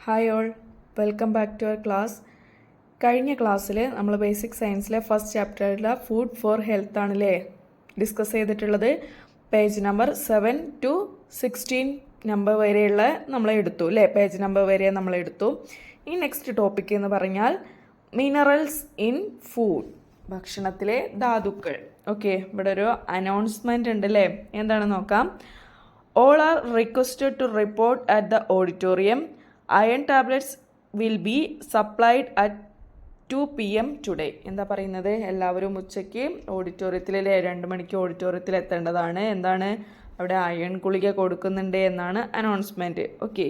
Hi all, welcome back to our class. കഴിഞ്ഞ ക്ലാസ്സിൽ നമ്മൾ ബേസിക് സയൻസിലെ ഫസ്റ്റ് ചാപ്റ്ററിലെ ഫുഡ് ഫോർ ഹെൽത്ത് ആണല്ലേ ഡിസ്കസ് ചെയ്തിട്ടുള്ളത്. പേജ് നമ്പർ 7 to 16 നമ്പർ വരെയുള്ള നമ്മൾ എടുത്തു അല്ലേ, പേജ് നമ്പർ വരെ നമ്മൾ എടുത്തു. ഈ നെക്സ്റ്റ് ടോപ്പിക് എന്ന് പറഞ്ഞാൽ മിനറൽസ് ഇൻ ഫുഡ്, ഭക്ഷണത്തിലെ ധാതുക്കൾ. ഓക്കെ, ഇവിടെ ഒരു അനൗൺസ്മെൻ്റ് ഉണ്ട് അല്ലേ, എന്താണെന്ന് നോക്കാം. All are requested to report at the auditorium. Iron tablets will be supplied at 2 PM today. എന്താ പറയുന്നത്, എല്ലാവരും ഉച്ചയ്ക്ക് ഓഡിറ്റോറിയത്തിലെ 2 മണിക്ക് ഓഡിറ്റോറിയത്തിൽ എത്തേണ്ടതാണ്. എന്താണ്, അവിടെ അയൺ ഗുളിക കൊടുക്കുന്നുണ്ട് എന്നാണ് announcement. Okay,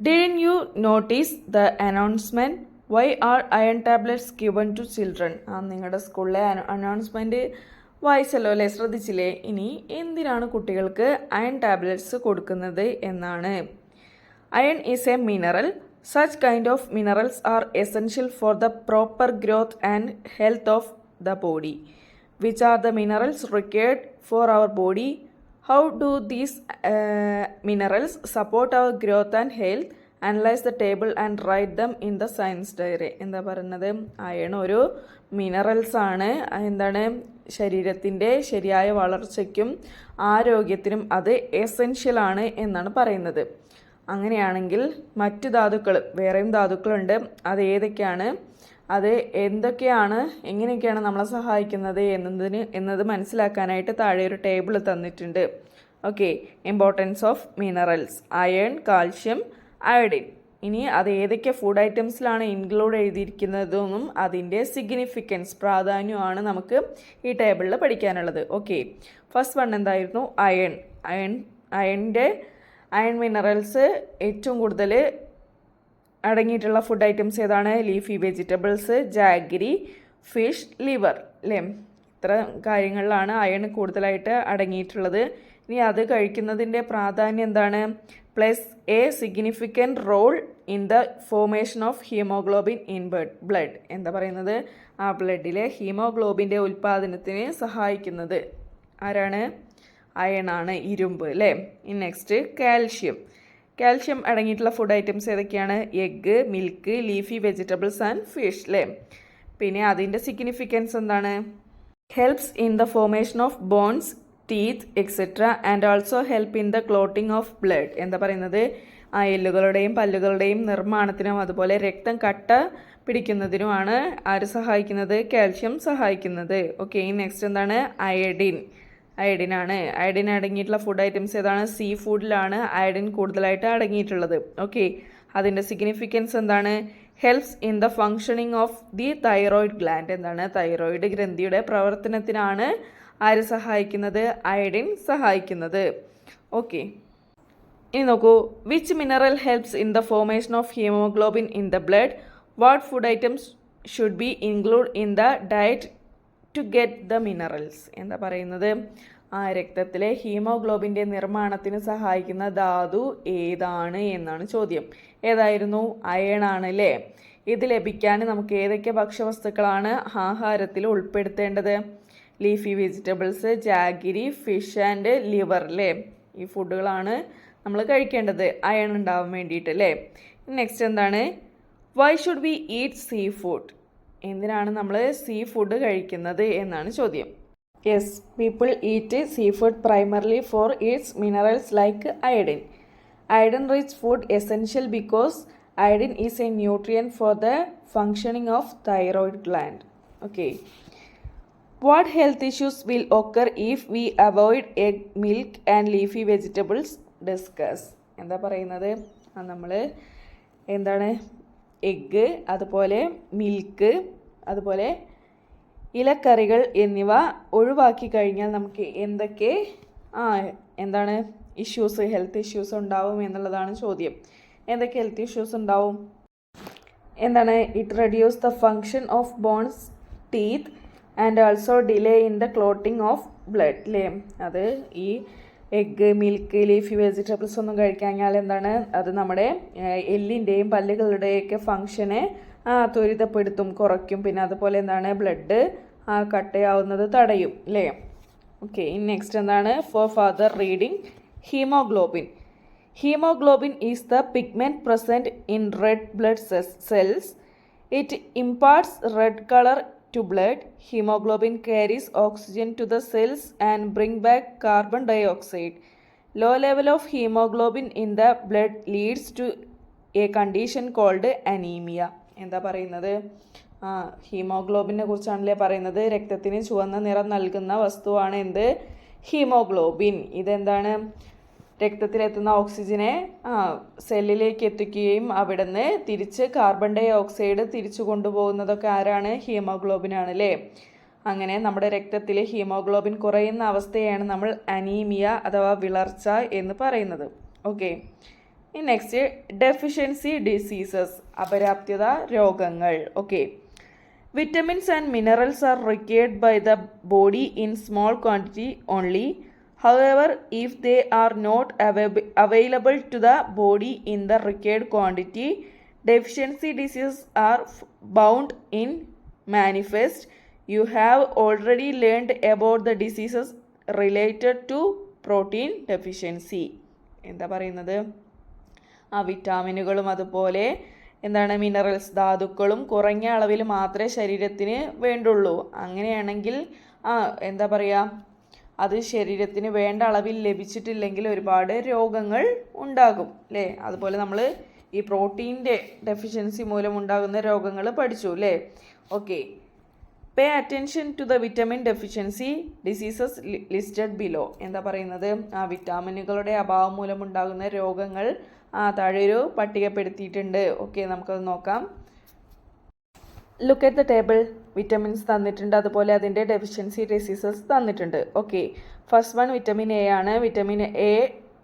Didn't you notice the announcement? Why are iron tablets given to children? നിങ്ങളുടെ സ്കൂളിലെ അനൗൺസ്മെൻറ്റ് വായിച്ചല്ലോ അല്ലേ, ശ്രദ്ധിച്ചില്ലേ? ഇനി എന്തിനാണ് കുട്ടികൾക്ക് അയൺ ടാബ്ലറ്റ്സ് കൊടുക്കുന്നത് എന്നാണ്. Iron is a mineral. Such kind of minerals are essential for the proper growth and health of the body. Which are the minerals required for our body? How do these minerals support our growth and health? Analyse the table and write them in the science diary. എന്താ പറയുന്നത്, iron ഒരു minerals ആണ്. എന്താണ്, ശരീരത്തിൻ്റെ ശരിയായ വളർച്ചയ്ക്കും ആരോഗ്യത്തിനും അത് എസെൻഷ്യലാണ് എന്നാണ് പറയുന്നത്. അങ്ങനെയാണെങ്കിൽ മറ്റു ധാതുക്കൾ, വേറെയും ധാതുക്കളുണ്ട്, അത് ഏതൊക്കെയാണ്, അത് എന്തൊക്കെയാണ്, എങ്ങനെയൊക്കെയാണ് നമ്മളെ സഹായിക്കുന്നത് എന്നത് മനസ്സിലാക്കാനായിട്ട് താഴെ ഒരു ടേബിൾ തന്നിട്ടുണ്ട്. Okay, importance of minerals, iron, calcium, iodine. ഇനി അത് ഏതൊക്കെ ഫുഡ് ഐറ്റംസിലാണ് ഇൻക്ലൂഡ് എഴുതിയിരിക്കുന്നതെന്നും അതിൻ്റെ സിഗ്നിഫിക്കൻസ്, പ്രാധാന്യമാണ് നമുക്ക് ഈ ടേബിളിൽ പഠിക്കാനുള്ളത്. ഓക്കെ, ഫസ്റ്റ് വൺ എന്തായിരുന്നു, അയൺ മിനറൽസ് ഏറ്റവും കൂടുതൽ അടങ്ങിയിട്ടുള്ള ഫുഡ് ഐറ്റംസ് ഏതാണ്? Leafy vegetables, jaggery, fish, liver അല്ലേ. ഇത്ര കാര്യങ്ങളിലാണ് അയൺ കൂടുതലായിട്ട് അടങ്ങിയിട്ടുള്ളത്. ഇനി അത് കഴിക്കുന്നതിൻ്റെ പ്രാധാന്യം എന്താണ്? Plays a significant role in the formation of haemoglobin in blood. എന്താ പറയുന്നത്, ആ ബ്ലഡിലെ ഹീമോഗ്ലോബിൻ്റെ ഉൽപ്പാദനത്തിന് സഹായിക്കുന്നത് ആരാണ്? അയണാണ്, ഇരുമ്പ് അല്ലേ. ഇനി നെക്സ്റ്റ് കാൽഷ്യം അടങ്ങിയിട്ടുള്ള ഫുഡ് ഐറ്റംസ് ഏതൊക്കെയാണ്? Egg, milk, leafy vegetables and fish അല്ലേ. പിന്നെ അതിൻ്റെ സിഗ്നിഫിക്കൻസ് എന്താണ്? Helps in the formation of bones, teeth etcetera and also help in the clotting of blood. എന്താ പറയുന്നത്, ആ എല്ലുകളുടെയും പല്ലുകളുടെയും നിർമ്മാണത്തിനും അതുപോലെ രക്തം കട്ട പിടിക്കുന്നതിനുമാണ് ആര് സഹായിക്കുന്നത്? കാൽഷ്യം സഹായിക്കുന്നത്. ഓക്കെ, നെക്സ്റ്റ് എന്താണ്? അയഡിനാണ്. അയഡിൻ അടങ്ങിയിട്ടുള്ള ഫുഡ് ഐറ്റംസ് ഏതാണ്? സീ ഫുഡിലാണ് അയഡിൻ കൂടുതലായിട്ട് അടങ്ങിയിട്ടുള്ളത്. ഓക്കെ, അതിൻ്റെ സിഗ്നിഫിക്കൻസ് എന്താണ്? Helps in the functioning of the thyroid gland. എന്താണ്, തൈറോയിഡ് ഗ്രന്ഥിയുടെ പ്രവർത്തനത്തിനാണ് ആര് സഹായിക്കുന്നത്? അയഡിൻ സഹായിക്കുന്നത്. ഓക്കെ, ഇനി നോക്കൂ, which mineral helps in the formation of haemoglobin in the blood? What food items should be include in the diet to get the minerals? എന്താ പറയുന്നത്, ആ രക്തത്തിലെ ഹീമോഗ്ലോബിൻ്റെ നിർമ്മാണത്തിന് സഹായിക്കുന്ന ധാതു ഏതാണ് എന്നാണ് ചോദ്യം. ഏതായിരുന്നു? അയൺ ആണ് അല്ലേ. ഇത് ലഭിക്കാൻ നമുക്ക് ഏതൊക്കെ ഭക്ഷ്യവസ്തുക്കളാണ് ആഹാരത്തിൽ ഉൾപ്പെടുത്തേണ്ടത്? Leafy vegetables, jaggery, fish and liver അല്ലേ. ഈ ഫുഡുകളാണ് നമ്മൾ കഴിക്കേണ്ടത് അയൺ ഉണ്ടാവാൻ വേണ്ടിയിട്ട് അല്ലേ. നെക്സ്റ്റ് എന്താണ്? Why should we eat seafood? എന്തിനാണ് നമ്മൾ സീ ഫുഡ് കഴിക്കുന്നത് എന്നാണ് ചോദ്യം. Yes, people eat seafood primarily for its minerals like iodine. Iodine rich food essential because iodine is a nutrient for the functioning of thyroid gland. Okay, what health issues will occur if we avoid egg, milk and leafy vegetables? Discuss. എന്താ പറയുന്നത്, നമ്മൾ എന്താണ്, egg, അതുപോലെ milk, അതുപോലെ ഇലക്കറികൾ എന്നിവ ഒഴിവാക്കി കഴിഞ്ഞാൽ നമുക്ക് എന്തൊക്കെ എന്താണ് ഇഷ്യൂസ്, ഹെൽത്ത് ഇഷ്യൂസ് ഉണ്ടാവും എന്നുള്ളതാണ് ചോദ്യം. എന്തൊക്കെ ഹെൽത്ത് ഇഷ്യൂസ് ഉണ്ടാവും? എന്താണ്? It reduce the function of bones, teeth and also delay in the clotting of blood അല്ലേ. അത് ഈ എഗ്ഗ്, മിൽക്ക്, ലീഫി വെജിറ്റബിൾസ് ഒന്നും കഴിക്കാഞ്ഞാൽ എന്താണ്, അത് നമ്മുടെ എല്ലിൻ്റെയും പല്ലുകളുടെയൊക്കെ ഫങ്ഷനെ ത്വരിതപ്പെടുത്തും, കുറയ്ക്കും. പിന്നെ അതുപോലെ എന്താണ്, ബ്ലഡ് കട്ടയാവുന്നത് തടയും അല്ലേ. ഓക്കെ, നെക്സ്റ്റ് എന്താണ്? Four further reading haemoglobin. Haemoglobin is the pigment present in red blood cells. It imparts red color to blood. Hemoglobin carries oxygen to the cells and bring back carbon dioxide. Low level of hemoglobin in the blood leads to a condition called anemia. എന്താ പറയുന്നത്? ഹീമോഗ്ലോബിനെ കുറിച്ചാണല്ലേ പറയുന്നത്. രക്തത്തിന് ചുവന്ന നിറം നൽകുന്ന വസ്തുവാണ് എന്ത്? Haemoglobin. ഇതെന്താണ്? രക്തത്തിലെത്തുന്ന ഓക്സിജനെ സെല്ലിലേക്ക് എത്തിക്കുകയും അവിടെ നിന്ന് തിരിച്ച് കാർബൺ ഡൈ ഓക്സൈഡ് തിരിച്ചു കൊണ്ടുപോകുന്നതൊക്കെ ആരാണ്? ഹീമോഗ്ലോബിനാണ് അല്ലേ. അങ്ങനെ നമ്മുടെ രക്തത്തിൽ ഹീമോഗ്ലോബിൻ കുറയുന്ന അവസ്ഥയാണ് നമ്മൾ അനീമിയ അഥവാ വിളർച്ച എന്ന് പറയുന്നത്. ഓക്കെ, നെക്സ്റ്റ് ഡെഫിഷ്യൻസി ഡിസീസസ്, അപര്യാപ്തത രോഗങ്ങൾ. Okay, vitamins and minerals are required by the body in small quantity only. However, if they are not available to the body in the required quantity, deficiency diseases are bound in manifest. You have already learned about the diseases related to protein deficiency. എന്താ പറയുന്നത്? വിറ്റാമിനുകളും അതുപോലെ എന്താണ് minerals ധാതുക്കളും കുറഞ്ഞ അളവിൽ മാത്രമേ ശരീരത്തിന് വേണ്ടുള്ളൂ. അങ്ങനെയാണെങ്കിൽ എന്താ പറയുക, അത് ശരീരത്തിന് വേണ്ട അളവിൽ ലഭിച്ചിട്ടില്ലെങ്കിൽ ഒരുപാട് രോഗങ്ങൾ ഉണ്ടാകും അല്ലേ. അതുപോലെ നമ്മൾ ഈ പ്രോട്ടീൻ്റെ ഡെഫിഷ്യൻസി മൂലം ഉണ്ടാകുന്ന രോഗങ്ങൾ പഠിച്ചു അല്ലേ. Okay, pay attention to the vitamin deficiency diseases listed below. എന്താ പറയുന്നത്? വിറ്റാമിനുകളുടെ അഭാവം മൂലം ഉണ്ടാകുന്ന രോഗങ്ങൾ താഴെ ഒരു പട്ടികപ്പെടുത്തിയിട്ടുണ്ട്. ഓക്കെ, നമുക്കത് നോക്കാം. Look at the table. Vitamins തന്നിട്ടുണ്ട്, അതുപോലെ അതിൻ്റെ ഡെഫിഷ്യൻസി ഡിസീസസ് തന്നിട്ടുണ്ട്. Okay, first one vitamin A ആണ്. വിറ്റമിൻ എ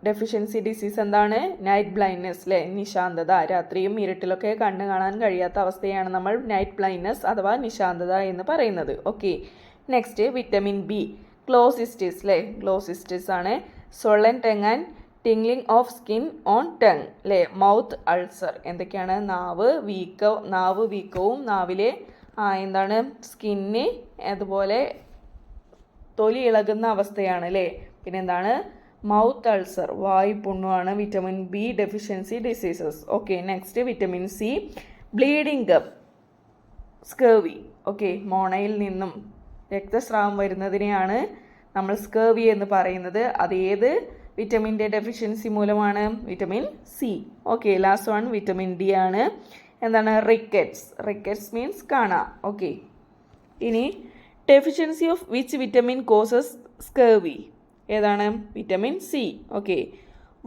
ഡെഫിഷ്യൻസി ഡിസീസ് എന്താണ്? നൈറ്റ് ബ്ലൈൻഡ്നെസ് അല്ലേ, നിശാന്തത. രാത്രിയും ഇരുട്ടിലൊക്കെ കണ്ണ് കാണാൻ കഴിയാത്ത അവസ്ഥയാണ് നമ്മൾ നൈറ്റ് ബ്ലൈൻഡ്നെസ് അഥവാ നിശാന്തത എന്ന് പറയുന്നത്. ഓക്കെ, നെക്സ്റ്റ് വിറ്റമിൻ ബി, ഗ്ലോസിസ്റ്റിസ് അല്ലേ, ഗ്ലോസിസ്റ്റിസ് ആണ്. Swollen tongue and tingling of skin on tongue അല്ലേ. മൗത്ത് അൾസർ എന്തൊക്കെയാണ്? നാവ് വീക്കവും നാവിലെ എന്താണ് സ്കിന്ന് അതുപോലെ തൊലി ഇളകുന്ന അവസ്ഥയാണ് അല്ലേ. പിന്നെ എന്താണ്? മൗത്ത് അൾസർ, വായു പുണ്ണുമാണ് vitamin B deficiency diseases. Okay, next vitamin C, bleeding gum, scurvy. Okay, മോണയിൽ നിന്നും രക്തസ്രാവം വരുന്നതിനെയാണ് നമ്മൾ സ്കേവി എന്ന് പറയുന്നത്. അത് ഏത് വിറ്റമിൻ്റെ ഡെഫിഷ്യൻസി മൂലമാണ്? Vitamin C. Okay, last one vitamin D ആണ്. എന്താണ്? റിക്കറ്റ്സ് മീൻസ് കാണ. ഓക്കെ, ഇനി deficiency of which vitamin causes scurvy? ഏതാണ്? Vitamin C. Okay,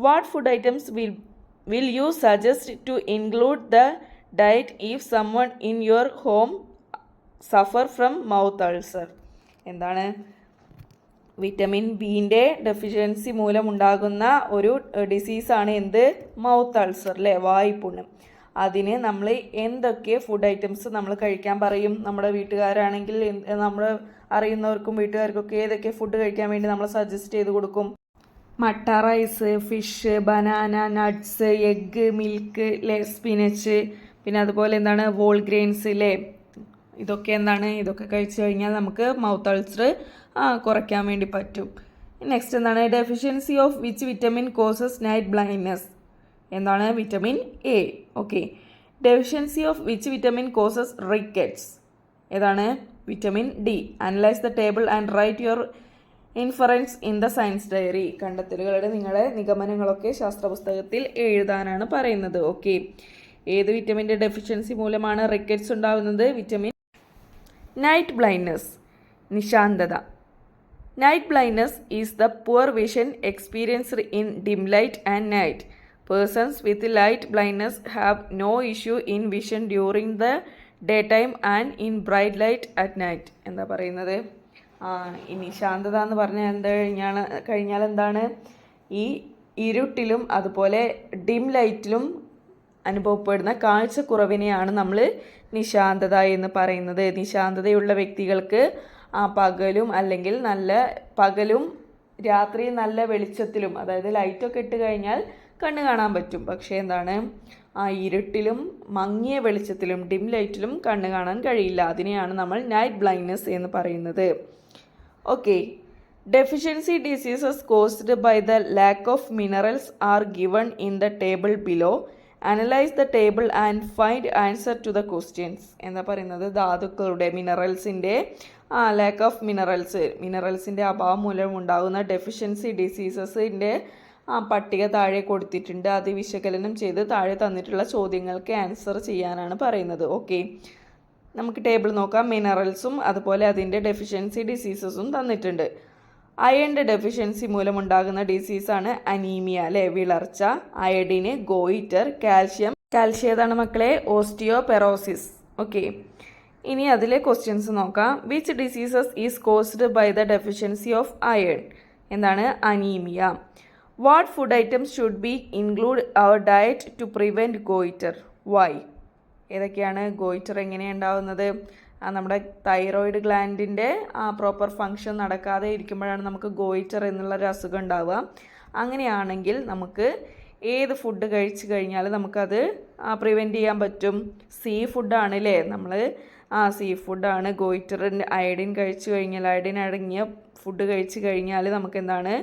what food items will you suggest to include the diet if someone in your home suffer from mouth ulcer? എന്താണ്? Vitamin ബിൻ്റെ deficiency മൂലം ഉണ്ടാകുന്ന ഒരു ഡിസീസാണ് എന്ത്? Mouth ulcer അല്ലേ, വായ്പുണ്ണ്. അതിന് നമ്മൾ എന്തൊക്കെ ഫുഡ് ഐറ്റംസ് നമ്മൾ കഴിക്കാൻ പറയും? നമ്മുടെ വീട്ടുകാരാണെങ്കിൽ നമ്മൾ അറിയുന്നവർക്കും വീട്ടുകാർക്കൊക്കെ ഏതൊക്കെ ഫുഡ് കഴിക്കാൻ വേണ്ടി നമ്മൾ സജസ്റ്റ് ചെയ്ത് കൊടുക്കും? Matta, rice, fish, banana, nuts, egg, milk, spinach, പിന്നെ അതുപോലെ എന്താണ് വോൾ ഗ്രെയിൻസ് അല്ലേ. ഇതൊക്കെ എന്താണ്? ഇതൊക്കെ കഴിച്ചു കഴിഞ്ഞാൽ നമുക്ക് മൗത്ത് അൾസർ കുറയ്ക്കാൻ വേണ്ടി പറ്റും. നെക്സ്റ്റ് എന്താണ്? Deficiency of which vitamin causes night blindness? എന്താണ്? Vitamin A. Okay, deficiency of which vitamin causes rickets? ഏതാണ്? Vitamin D. Analyse the table and write your inference in the science diary. കണ്ടെത്തലുകളുടെ നിങ്ങളുടെ നിഗമനങ്ങളൊക്കെ ശാസ്ത്രപുസ്തകത്തിൽ എഴുതാനാണ് പറയുന്നത്. ഓക്കെ, ഏത് വിറ്റമിൻ്റെ ഡെഫിഷ്യൻസി മൂലമാണ് റിക്കറ്റ്സ് ഉണ്ടാകുന്നത്? വിറ്റമിൻ നൈറ്റ് ബ്ലൈൻഡ്നെസ്, നിശാന്തത. Night blindness is the poor vision experienced in dim light and night. Persons with light blindness have no issue in vision during the daytime and in bright light at night. എന്താ പറയുന്നത്? ഈ നിശാന്തത എന്ന് പറഞ്ഞാൽ കഴിഞ്ഞാൽ എന്താണ്? ഈ ഇരുട്ടിലും അതുപോലെ ഡിം ലൈറ്റിലും അനുഭവപ്പെടുന്ന കാഴ്ചക്കുറവിനെയാണ് നമ്മൾ നിശാന്തത എന്ന് പറയുന്നത്. നിശാന്തതയുള്ള വ്യക്തികൾക്ക് പകലും അല്ലെങ്കിൽ പകലും രാത്രി നല്ല വെളിച്ചത്തിലും, അതായത് ലൈറ്റൊക്കെ ഇട്ട് കഴിഞ്ഞാൽ കണ്ണ് കാണാൻ പറ്റും. പക്ഷേ എന്താണ്? ഇരുട്ടിലും മങ്ങിയ വെളിച്ചത്തിലും ഡിം ലൈറ്റിലും കണ്ണ് കാണാൻ കഴിയില്ല. അതിനെയാണ് നമ്മൾ നൈറ്റ് ബ്ലൈൻഡ്നെസ് എന്ന് പറയുന്നത്. Okay, Deficiency diseases caused by the lack of minerals are given in the table below. Analyze the table and find answer to the questions. എന്താ പറയുന്നത്, ധാതുക്കളുടെ മിനറൽസിൻ്റെ ലാക്ക് ഓഫ് മിനറൽസിൻ്റെ അഭാവം മൂലം ഉണ്ടാകുന്ന ഡെഫിഷ്യൻസി ഡിസീസസിൻ്റെ പട്ടിക താഴെ കൊടുത്തിട്ടുണ്ട്. അത് വിശകലനം ചെയ്ത് താഴെ തന്നിട്ടുള്ള ചോദ്യങ്ങൾക്ക് ആൻസർ ചെയ്യാനാണ് പറയുന്നത്. ഓക്കെ, നമുക്ക് ടേബിൾ നോക്കാം. മിനറൽസും അതുപോലെ അതിൻ്റെ ഡെഫിഷ്യൻസി ഡിസീസസും തന്നിട്ടുണ്ട്. അയണിൻ്റെ ഡെഫിഷ്യൻസി മൂലമുണ്ടാകുന്ന ഡിസീസാണ് അനീമിയ അല്ലേ, വിളർച്ച. അയഡിന് ഗോയിറ്റർ. കാൽഷ്യം ഏതാണ് മക്കളെ, ഓസ്റ്റിയോപെറോസിസ്. ഓക്കെ, ഇനി അതിലെ ക്വസ്റ്റ്യൻസ് നോക്കാം. Which diseases is caused by the deficiency of iron? എന്താണ്, anaemia. What food items should be include our diet to prevent goitre? Why? ഏതൊക്കെയാണ് ഗോയിറ്റർ എങ്ങനെയാണ് ഉണ്ടാകുന്നത്? നമ്മുടെ തൈറോയിഡ് ഗ്ലാൻഡിൻ്റെ പ്രോപ്പർ ഫങ്ഷൻ നടക്കാതെ ഇരിക്കുമ്പോഴാണ് നമുക്ക് ഗോയിറ്റർ എന്നുള്ളൊരു അസുഖം ഉണ്ടാവുക. അങ്ങനെയാണെങ്കിൽ നമുക്ക് ഏത് ഫുഡ് കഴിച്ചു കഴിഞ്ഞാൽ നമുക്കത് പ്രിവെൻറ്റ് ചെയ്യാൻ പറ്റും? സീ ഫുഡാണ് അല്ലേ. നമ്മൾ സീ ഫുഡാണ്. ഗോയിറ്ററിൻ്റെ അയഡിൻ കഴിച്ചു കഴിഞ്ഞാൽ, അയഡിൻ അടങ്ങിയ ഫുഡ് കഴിച്ചു കഴിഞ്ഞാൽ നമുക്ക് എന്താണ്,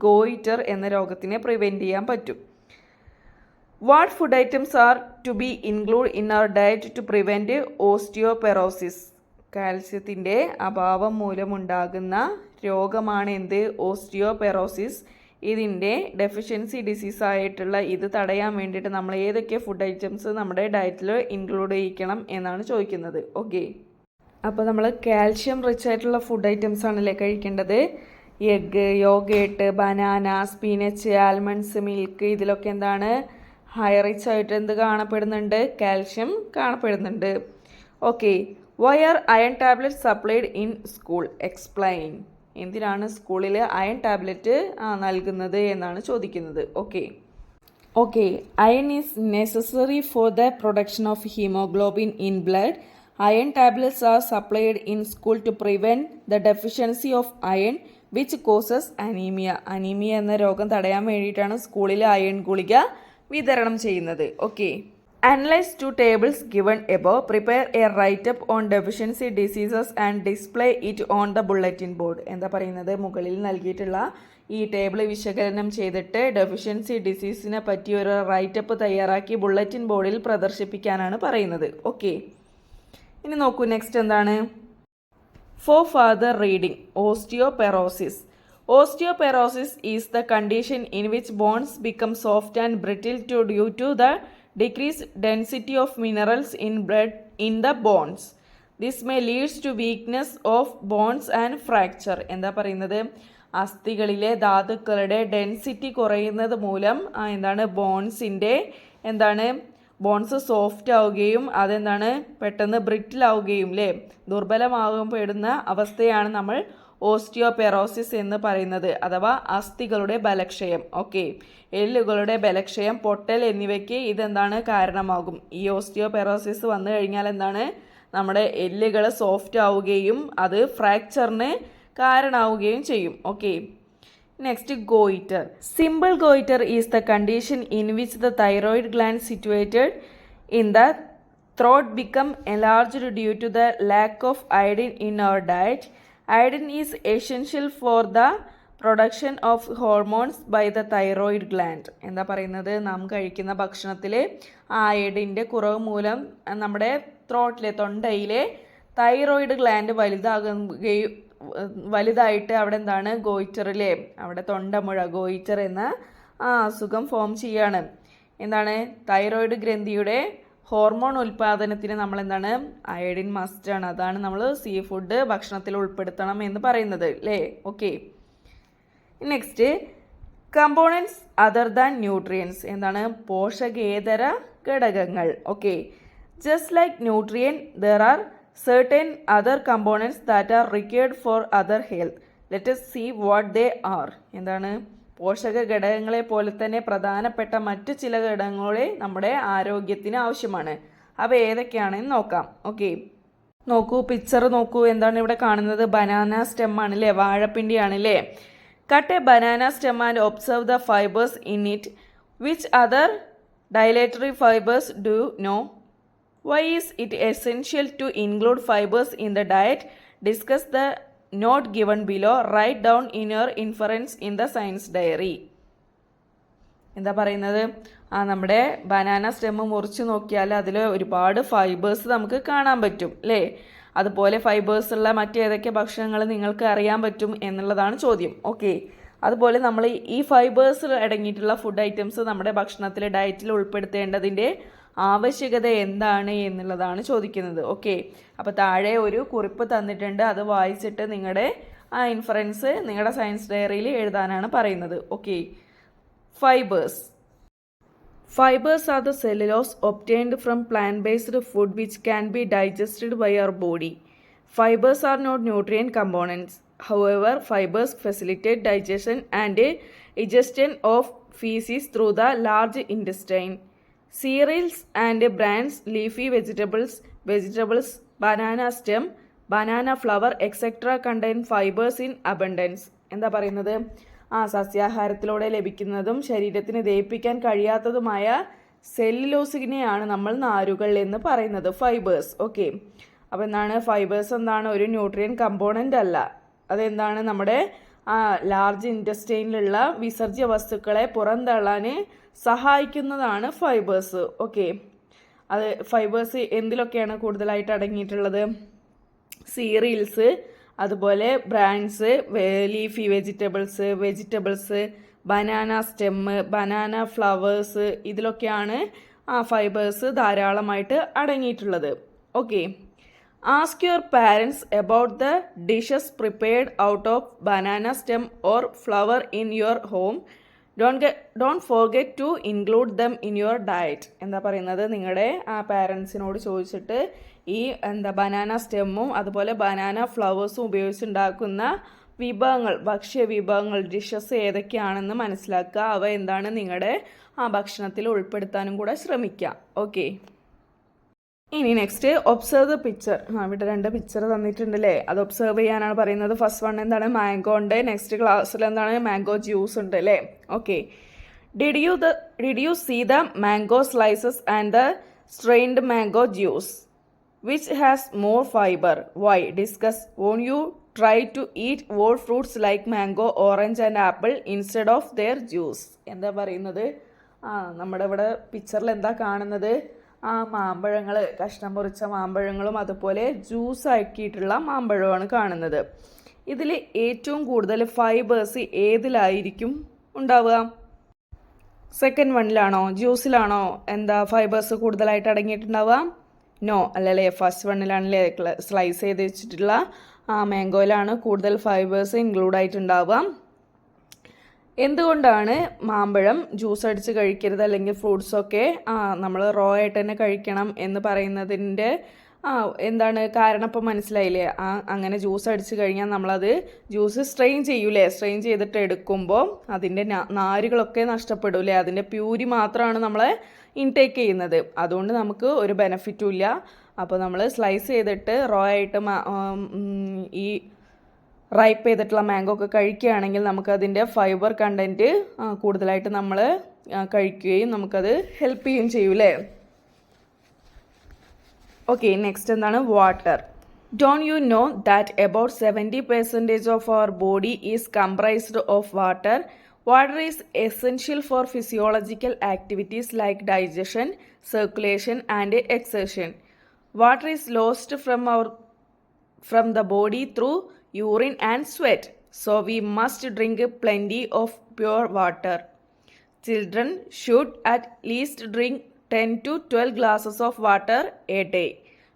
ഗോയിറ്റർ എന്ന രോഗത്തിനെ പ്രിവെൻറ്റ് ചെയ്യാൻ പറ്റും. What food items are to be include in our diet to prevent osteoporosis? കാൽസ്യത്തിൻ്റെ അഭാവം മൂലമുണ്ടാകുന്ന രോഗമാണ് എന്ത്, ഓസ്റ്റിയോപെറോസിസ്. ഇതിൻ്റെ ഡെഫിഷ്യൻസി ഡിസീസായിട്ടുള്ള ഇത് തടയാൻ വേണ്ടിയിട്ട് നമ്മൾ ഏതൊക്കെ ഫുഡ് ഐറ്റംസ് നമ്മുടെ ഡയറ്റിൽ ഇൻക്ലൂഡ് ചെയ്യിക്കണം എന്നാണ് ചോദിക്കുന്നത്. ഓക്കെ, അപ്പോൾ നമ്മൾ കാൽഷ്യം റിച്ച് ആയിട്ടുള്ള ഫുഡ് ഐറ്റംസ് ആണല്ലേ കഴിക്കേണ്ടത്. Egg, yoghurt, banana, spinach, almonds, milk, ഇതിലൊക്കെ എന്താണ് ഹൈ റിച്ച് ആയിട്ട് എന്ത് കാണപ്പെടുന്നുണ്ട്, കാൽഷ്യം കാണപ്പെടുന്നുണ്ട്. Okay, why are iron tablet supplied in school? Explain. എന്തിനാണ് സ്കൂളിൽ അയൺ ടാബ്ലറ്റ് നൽകുന്നത് എന്നാണ് ചോദിക്കുന്നത്. Okay, iron is necessary for the production of haemoglobin in blood. Iron tablets are supplied in school to prevent the deficiency of iron which causes anaemia. Anaemia എന്ന രോഗം തടയാൻ വേണ്ടിയിട്ടാണ് സ്കൂളിൽ അയൺ ഗുളിക വിതരണം ചെയ്യുന്നത്. Okay, analyse to tables given above. Prepare A writeup on deficiency diseases and display it on the bulletin board. എന്താ പറയുന്നത്, മുകളിൽ നൽകിയിട്ടുള്ള ഈ ടേബിൾ വിശകലനം ചെയ്തിട്ട് ഡെഫിഷ്യൻസി ഡിസീസിനെ പറ്റി ഒരു റൈറ്റപ്പ് തയ്യാറാക്കി ബുള്ളറ്റിൻ ബോർഡിൽ പ്രദർശിപ്പിക്കാനാണ് പറയുന്നത്. ഓക്കെ, ഇനി നോക്കൂ, നെക്സ്റ്റ് എന്താണ്, four further reading. Osteoporosis. Osteoporosis is the condition in which bones become soft and brittle due to the decreased density of minerals in the bones. This may lead to weakness of bones and fracture. എന്താ പറയുന്നത്, അസ്ഥികളിലെ ധാതുക്കളുടെ density കുറയുന്നത് മൂലം എന്താണ് ബോൺസിൻ്റെ bones soft ആവുകയും അതെന്താണ് പെട്ടെന്ന് ബ്രിറ്റിൽ ആവുകയും അല്ലേ, ദുർബലമാകപ്പെടുന്ന അവസ്ഥയാണ് നമ്മൾ ഓസ്റ്റിയോപെറോസിസ് എന്ന് പറയുന്നത്, അഥവാ അസ്ഥികളുടെ ബലക്ഷയം. ഓക്കെ, എല്ലുകളുടെ ബലക്ഷയം, പൊട്ടൽ എന്നിവയ്ക്ക് ഇതെന്താണ് കാരണമാകും. ഈ ഓസ്റ്റിയോപെറോസിസ് വന്നു കഴിഞ്ഞാൽ എന്താണ്, നമ്മുടെ എല്ലുകൾ സോഫ്റ്റ് ആവുകയും അത് ഫ്രാക്ചറിന് കാരണമാവുകയും ചെയ്യും. Okay, next goitre. Simple goitre is the condition in which the thyroid gland situated in the throat become enlarged due to the lack of iodine in our diet. Iodine is essential for the production of hormones by the thyroid gland. എന്താ പറയുന്നത്, നാം കഴിക്കുന്ന ഭക്ഷണത്തിൽ അയഡിൻ്റെ കുറവ് മൂലം നമ്മുടെ തൊണ്ടയിലെ thyroid gland വലുതായിട്ട് അവിടെ എന്താണ് ഗോയിറ്ററിലെ അവിടെ തൊണ്ടമുഴ ഗോയിറ്റർ എന്ന അസുഖം ഫോം ചെയ്യാണ്. എന്താണ്, തൈറോയിഡ് ഗ്രന്ഥിയുടെ ഹോർമോൺ ഉൽപ്പാദനത്തിന് നമ്മൾ എന്താണ് അയഡിൻ മസ്റ്റാണ്. അതാണ് നമ്മൾ സീ ഫുഡ് ഭക്ഷണത്തിൽ ഉൾപ്പെടുത്തണം എന്ന് പറയുന്നത് അല്ലേ. Okay, next components other than nutrients. എന്താണ്, പോഷകേതര ഘടകങ്ങൾ. Okay, just like nutrient there are certain other components that are required for other health. Let us see what they are. എന്താണ്, പോഷക ഘടകങ്ങളെ പോലെ തന്നെ പ്രധാനപ്പെട്ട മറ്റു ചില ഘടകങ്ങളെ നമ്മുടെ ആരോഗ്യത്തിന് ആവശ്യമാണ്. അവ ഏതൊക്കെയാണെന്ന് നോക്കാം. ഓക്കെ, നോക്കൂ, പിക്ചർ നോക്കൂ. എന്താണ് ഇവിടെ കാണുന്നത്, ബനാന സ്റ്റെം ആണല്ലേ, വാഴപ്പിണ്ടിയാണല്ലേ. Cut a banana stem and observe the fibres in it. Which other dietary fibres do know? Why is it essential to include fibers in the diet? Discuss the note given below write down in your inference in the science diary. എന്താ പറയുന്നത്? നമ്മുടെ banana stem മുറിച്ച് നോക്കിയാൽ അതിൽ ഒരുപാട് fibres നമുക്ക് കാണാൻ പറ്റും അല്ലേ? അതുപോലെ ഫൈബേഴ്സ് ഉള്ള മറ്റേതൊക്കെ ഭക്ഷണങ്ങൾ നിങ്ങൾക്ക് അറിയാൻ പറ്റും എന്നുള്ളതാണ് ചോദ്യം. ഓക്കെ, അതുപോലെ നമ്മൾ ഈ ഫൈബേഴ്സ് അടങ്ങിയിട്ടുള്ള ഫുഡ് ഐറ്റംസ് നമ്മുടെ ഭക്ഷണത്തിൽ ഡയറ്റിൽ ഉൾപ്പെടുത്തേണ്ടതിൻ്റെ ആവശ്യകത എന്താണ് എന്നുള്ളതാണ് ചോദിക്കുന്നത്. ഓക്കെ, അപ്പോൾ താഴെ ഒരു കുറിപ്പ് തന്നിട്ടുണ്ട്, അത് വായിച്ചിട്ട് നിങ്ങളുടെ ആ ഇൻഫറൻസ് നിങ്ങളുടെ സയൻസ് ഡയറിയിൽ എഴുതാനാണ് പറയുന്നത്. Okay, fibres. Fibers are the cellulose obtained from plant-based food which can be digested by our body. Fibers are not nutrient components. However, fibers facilitate digestion and digestion of feces through the large intestine. Cereals and grains, leafy vegetables, banana stem, banana flower, etc. contain fibers in abundance. എന്താ പറയുന്നത്? സസ്യാഹാരത്തിലൂടെ ലഭിക്കുന്നതും ശരീരത്തിന് ദഹിപ്പിക്കാൻ കഴിയാത്തതുമായ സെല്ലുലോസിനെയാണ് നമ്മൾ നാരുകൾ എന്ന് പറയുന്നത്, fibres. Okay, അപ്പോൾ എന്താണ് ഫൈബേഴ്സ്? എന്താണ്? ഒരു ന്യൂട്രിയൻ കമ്പോണൻ്റ് അല്ല. അതെന്താണ്? നമ്മുടെ ലാർജ് ഇൻറ്റസ്റ്റൈനിലുള്ള വിസർജ്യ വസ്തുക്കളെ പുറന്തള്ളാൻ സഹായിക്കുന്നതാണ് ഫൈബേഴ്സ്. ഓക്കെ, അത് ഫൈബേഴ്സ് എന്തിലൊക്കെയാണ് കൂടുതലായിട്ട് അടങ്ങിയിട്ടുള്ളത്? സീരിയൽസ്, അതുപോലെ brans, leafy vegetables, banana stem, banana flowers, ഇതിലൊക്കെയാണ് ഫൈബേഴ്സ് ധാരാളമായിട്ട് അടങ്ങിയിട്ടുള്ളത്. Okay, ask your parents about the dishes prepared out of banana stem or flower in your home. Don't forget to include them in your diet. എന്താ പറയുന്നത്? നിങ്ങളുടെ പാരൻസിനോട് ചോദിച്ചിട്ട് ഈ banana സ്റ്റെമ്മും അതുപോലെ banana ഫ്ലവേഴ്സും ഉപയോഗിച്ചുണ്ടാക്കുന്ന വിഭവങ്ങൾ, ഭക്ഷ്യവിഭവങ്ങൾ, ഡിഷസ് ഏതൊക്കെയാണെന്ന് മനസ്സിലാക്കുക. അവ എന്താണ് നിങ്ങളുടെ ഭക്ഷണത്തിൽ ഉൾപ്പെടുത്താനും കൂടെ ശ്രമിക്കുക. ഓക്കെ, ഇനി നെക്സ്റ്റ് ഒബ്സർവ് ദ പിക്ചർ. ഇവിടെ 2 പിക്ചർ തന്നിട്ടുണ്ടല്ലേ, അത് ഒബ്സർവ് ചെയ്യാനാണ് പറയുന്നത്. ഫസ്റ്റ് വൺ എന്താണ്? മാംഗോ ഉണ്ട്. നെക്സ്റ്റ് ക്ലാസ്സിൽ എന്താണ്? മാംഗോ ജ്യൂസ് ഉണ്ട് അല്ലേ? Okay, did you see the mango slices and the strained mango juice? Which has more fiber? Why? Discuss. Won't you try to eat whole fruits like mango, orange and apple instead of their juice? എന്താ പറയുന്നത്? നമ്മുടെ ഇവിടെ പിക്ചറിൽ എന്താ കാണുന്നത്? മാമ്പഴങ്ങൾ, കഷ്ണം മുറിച്ച മാമ്പഴങ്ങളും അതുപോലെ ജ്യൂസ് ആക്കിയിട്ടുള്ള മാമ്പഴമാണ് കാണുന്നത്. ഇതിൽ ഏറ്റവും കൂടുതൽ ഫൈബേഴ്സ് ഏതിലായിരിക്കും ഉണ്ടാവുക? സെക്കൻഡ് വണ്ണിലാണോ, ജ്യൂസിലാണോ ഫൈബേഴ്സ് കൂടുതലായിട്ട് അടങ്ങിയിട്ടുണ്ടാവുക? നോ അല്ലല്ലേ, ഫസ്റ്റ് വണ്ണിലാണല്ലേ, സ്ലൈസ് ചെയ്ത് വെച്ചിട്ടുള്ള മാംഗോയിലാണ് കൂടുതൽ ഫൈബേഴ്സ് ഇൻക്ലൂഡ് ആയിട്ടുണ്ടാവുക. എന്തുകൊണ്ടാണ് മാമ്പഴം ജ്യൂസ് അടിച്ച് കഴിക്കരുത്, അല്ലെങ്കിൽ ഫ്രൂട്ട്സൊക്കെ നമ്മൾ റോ ആയിട്ട് തന്നെ കഴിക്കണം എന്ന് പറയുന്നതിൻ്റെ എന്താണ് കാരണം? ഇപ്പം മനസ്സിലായില്ലേ? അങ്ങനെ ജ്യൂസ് അടിച്ച് കഴിഞ്ഞാൽ നമ്മളത് ജ്യൂസ് സ്ട്രെയിൻ ചെയ്യൂലേ, സ്ട്രെയിൻ ചെയ്തിട്ട് എടുക്കുമ്പോൾ അതിൻ്റെ നാരുകളൊക്കെ നഷ്ടപ്പെടൂലേ, അതിൻ്റെ പ്യൂരി മാത്രമാണ് നമ്മളെ ഇൻടേക്ക് ചെയ്യുന്നത്. അതുകൊണ്ട് നമുക്ക് ഒരു ബെനഫിറ്റും ഇല്ല. അപ്പോൾ നമ്മൾ സ്ലൈസ് ചെയ്തിട്ട് റോ ആയിട്ട് ഈ റൈപ്പ് ചെയ്തിട്ടുള്ള മാംഗോ ഒക്കെ കഴിക്കുകയാണെങ്കിൽ നമുക്കതിൻ്റെ ഫൈബർ കണ്ടൻറ്റ് കൂടുതലായിട്ട് നമ്മൾ കഴിക്കുകയും നമുക്കത് ഹെൽപ്പ് ചെയ്യുകയും ചെയ്യൂലേ. ഓക്കെ, നെക്സ്റ്റ് എന്താണ്? Water. Don't you know that about 70% of our body is comprised of water? Water is essential for physiological activities like digestion, circulation, and exertion. Water is lost from the body through urine and sweat, so we must drink plenty of pure water. Children should at least drink 10 to 12 glasses of water a day.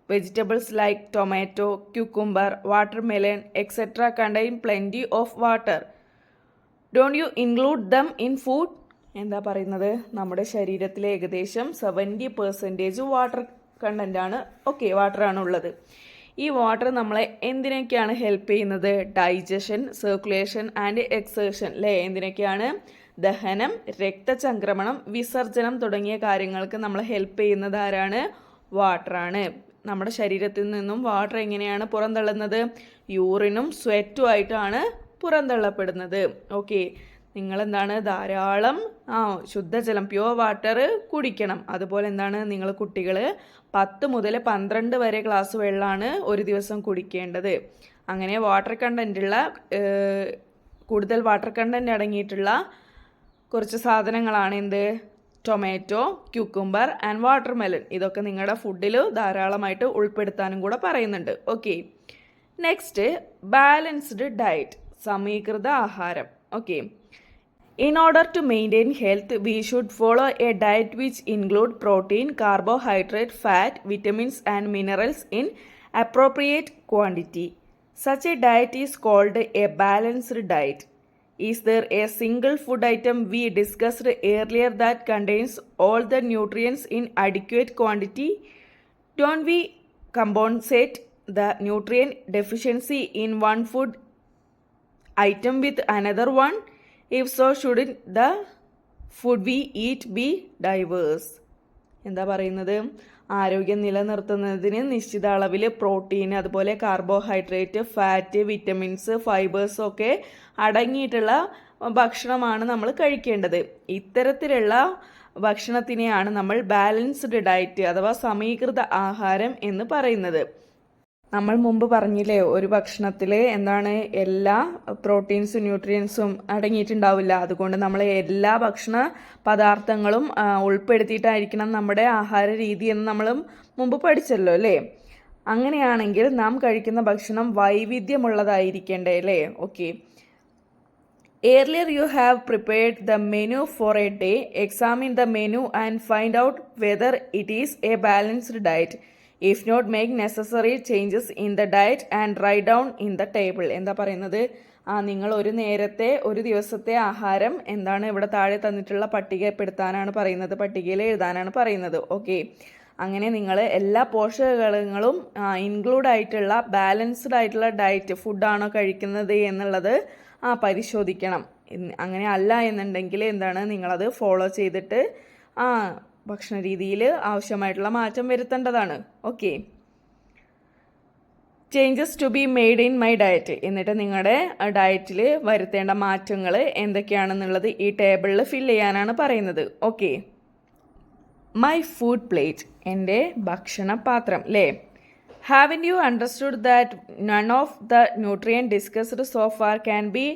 Vegetables like tomato, cucumber, watermelon, etc. contain plenty of water. Don't you include them in food? എന്താ പറയുന്നത്? നമ്മുടെ ശരീരത്തിലെ ഏകദേശം 70% water content ആണ്. Okay, വാട്ടറാണ് ഉള്ളത്. ഈ water നമ്മളെ എന്തിനൊക്കെയാണ് help ചെയ്യുന്നത്? ഡൈജഷൻ, സർക്കുലേഷൻ ആൻഡ് എക്സേർഷൻ അല്ലേ? എന്തിനൊക്കെയാണ്? ദഹനം, രക്തചംക്രമണം, വിസർജനം തുടങ്ങിയ കാര്യങ്ങൾക്ക് നമ്മളെ ഹെൽപ്പ് ചെയ്യുന്നത് ആരാണ്? വാട്ടറാണ്. നമ്മുടെ ശരീരത്തിൽ നിന്നും വാട്ടർ എങ്ങനെയാണ് പുറന്തള്ളുന്നത്? യൂറിനും സ്വെറ്റും ആയിട്ടാണ് പുറന്തള്ളപ്പെടുന്നത്. ഓക്കെ, നിങ്ങളെന്താണ് ധാരാളം ശുദ്ധജലം, പ്യുവർ വാട്ടർ കുടിക്കണം. അതുപോലെ എന്താണ്, നിങ്ങൾ കുട്ടികൾ 10 മുതൽ 12 വരെ ഗ്ലാസ് വെള്ളമാണ് ഒരു ദിവസം കുടിക്കേണ്ടത്. അങ്ങനെ വാട്ടർ കണ്ടൻറ്റുള്ള കൂടുതൽ വാട്ടർ കണ്ടൻറ്റ് അടങ്ങിയിട്ടുള്ള കുറച്ച് സാധനങ്ങളാണ് എന്ത്, ടൊമാറ്റോ, ക്യൂക്കുംബർ ആൻഡ് വാട്ടർമെലൺ. ഇതൊക്കെ നിങ്ങളുടെ ഫുഡിൽ ധാരാളമായിട്ട് ഉൾപ്പെടുത്താനും കൂടെ പറയുന്നുണ്ട്. ഓക്കെ, നെക്സ്റ്റ് ബാലൻസ്ഡ് ഡയറ്റ്, സമീകൃത ആഹാരം. Okay, in order to maintain health, we should follow a diet which include protein, carbohydrate, fat, vitamins and minerals in appropriate quantity. Such a diet is called a balanced diet. Is there a single food item we discussed earlier that contains all the nutrients in adequate quantity? Don't we compensate the nutrient deficiency in one food item with another one? If so, shouldn't the food we eat be diverse? എന്താ പറയുന്നത്, ആരോഗ്യം നിലനിർത്തുന്നതിന് നിശ്ചിത അളവിൽ protein, അതുപോലെ carbohydrate, fat, vitamins, fibres ഒക്കെ അടങ്ങിയിട്ടുള്ള ഭക്ഷണമാണ് നമ്മൾ കഴിക്കേണ്ടത്. ഇത്തരത്തിലുള്ള ഭക്ഷണത്തിനെയാണ് നമ്മൾ ബാലൻസ്ഡ് ഡയറ്റ് അഥവാ സമീകൃത ആഹാരം എന്ന് പറയുന്നത്. നമ്മൾ മുമ്പ് പറഞ്ഞില്ലേ, ഒരു ഭക്ഷണത്തിൽ എന്താണ് എല്ലാ പ്രോട്ടീൻസും ന്യൂട്രിയൻസും അടങ്ങിയിട്ടുണ്ടാവില്ല. അതുകൊണ്ട് നമ്മൾ എല്ലാ ഭക്ഷണ പദാർത്ഥങ്ങളും ഉൾപ്പെടുത്തിയിട്ടായിരിക്കണം നമ്മുടെ ആഹാര രീതി എന്ന് നമ്മൾ മുമ്പ് പഠിച്ചല്ലോ അല്ലേ. അങ്ങനെയാണെങ്കിൽ നാം കഴിക്കുന്ന ഭക്ഷണം വൈവിധ്യമുള്ളതായിരിക്കണ്ടേ അല്ലേ. Okay, earlier you have prepared the menu for a day. Examine the menu and find out whether it is a balanced diet. If not, make necessary changes in the diet and write down in the table. എന്താ പറയുന്നത്, നിങ്ങൾ ഒരു ദിവസത്തെ ആഹാരം എന്താണ് ഇവിടെ താഴെ തന്നിട്ടുള്ള പട്ടികപ്പെടുത്താനാണ് പറയുന്നത്, പട്ടികയിൽ എഴുതാനാണ് പറയുന്നത്. ഓക്കെ, അങ്ങനെ നിങ്ങൾ എല്ലാ പോഷകങ്ങളും ഇൻക്ലൂഡ് ആയിട്ടുള്ള ബാലൻസ്ഡ് ആയിട്ടുള്ള ഡയറ്റ് ഫുഡാണോ കഴിക്കുന്നത് എന്നുള്ളത് പരിശോധിക്കണം. അങ്ങനെ അല്ല എന്നുണ്ടെങ്കിൽ എന്താണ്, നിങ്ങളത് ഫോളോ ചെയ്തിട്ട് ഭക്ഷണ രീതിയിൽ ആവശ്യമായിട്ടുള്ള മാറ്റം വരുത്തേണ്ടതാണ്. Okay, changes to be made in my diet, എന്നിട്ട് നിങ്ങളുടെ ഡയറ്റിൽ വരുത്തേണ്ട മാറ്റങ്ങൾ എന്തൊക്കെയാണെന്നുള്ളത് ഈ ടേബിളിൽ ഫില്ല് ചെയ്യാനാണ് പറയുന്നത്. ഓക്കെ, മൈ ഫുഡ് പ്ലേറ്റ്, എൻ്റെ ഭക്ഷണപാത്രം അല്ലേ. Haven't you understood that none of the nutrients discussed so far can be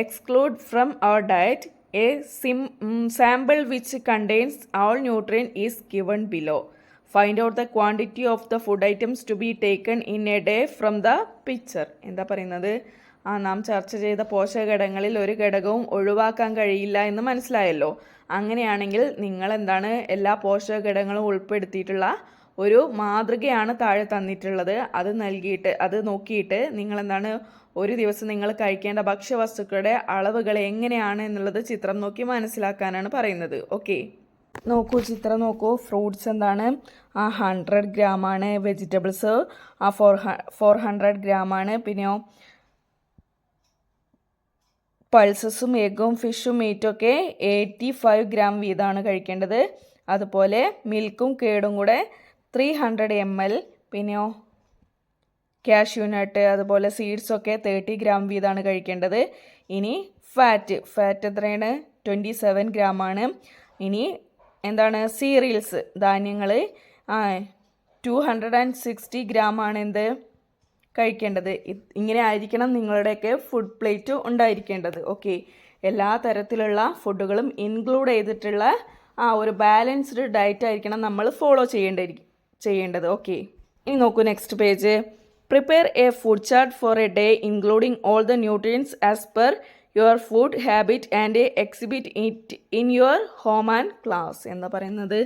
excluded from our diet? A sample which contains all nutrients is given below. Find out the quantity of the food items to be taken in a day from the picture. എന്താ പറയുന്നത്, നാം ചർച്ച ചെയ്ത പോഷകഘടകങ്ങളിൽ ഒരു ഘടകവും ഒഴിവാക്കാൻ കഴിയില്ല എന്ന് മനസ്സിലായല്ലോ. അങ്ങനെയാണെങ്കിൽ നിങ്ങൾ എന്താണ് എല്ലാ പോഷകഘടകങ്ങളും ഉൾപ്പെടുത്തിയിട്ടുള്ള ഒരു മാതൃകയാണ് താഴെ തന്നിട്ടുള്ളത്. അത് നോക്കിയിട്ട് നിങ്ങൾ എന്താണ് ഒരു ദിവസം നിങ്ങൾ കഴിക്കേണ്ട ഭക്ഷ്യവസ്തുക്കളുടെ അളവുകൾ എങ്ങനെയാണ് എന്നുള്ളത് ചിത്രം നോക്കി മനസ്സിലാക്കാനാണ് പറയുന്നത്. ഓക്കെ, നോക്കൂ, ചിത്രം നോക്കൂ. ഫ്രൂട്ട്സ് എന്താണ് 100 ഗ്രാമാണ്, വെജിറ്റബിൾസ് 400 ഗ്രാമാണ്, പിന്നെയോ പൾസസും എഗ്ഗും ഫിഷും മീറ്റും ഒക്കെ 85 ഗ്രാം വീതമാണ് കഴിക്കേണ്ടത്. അതുപോലെ മിൽക്കും കേടും കൂടെ 300 ml, പിന്നെയോ കാഷ്യൂനട്ട് അതുപോലെ സീഡ്സൊക്കെ 30 ഗ്രാം വീതമാണ് കഴിക്കേണ്ടത്. ഇനി ഫാറ്റ് എത്രയാണ്, 27 ഗ്രാമാണ്. ഇനി എന്താണ് സീരിയൽസ്, ധാന്യങ്ങൾ 260 ഗ്രാമാണ് എന്ത് കഴിക്കേണ്ടത്. ഇങ്ങനെ ആയിരിക്കണം നിങ്ങളുടെയൊക്കെ ഫുഡ് പ്ലേറ്റ് ഉണ്ടായിരിക്കേണ്ടത്. ഓക്കെ, എല്ലാ തരത്തിലുള്ള ഫുഡുകളും ഇൻക്ലൂഡ് ചെയ്തിട്ടുള്ള ഒരു ബാലൻസ്ഡ് ഡയറ്റ് ആയിരിക്കണം നമ്മൾ ഫോളോ ചെയ്യേണ്ടത്. ഓക്കെ, ഇനി നോക്കൂ next page. Prepare a food chart for a day including all the nutrients as per your food habit and exhibit it in your home and class. എന്താ പറയുന്നത്,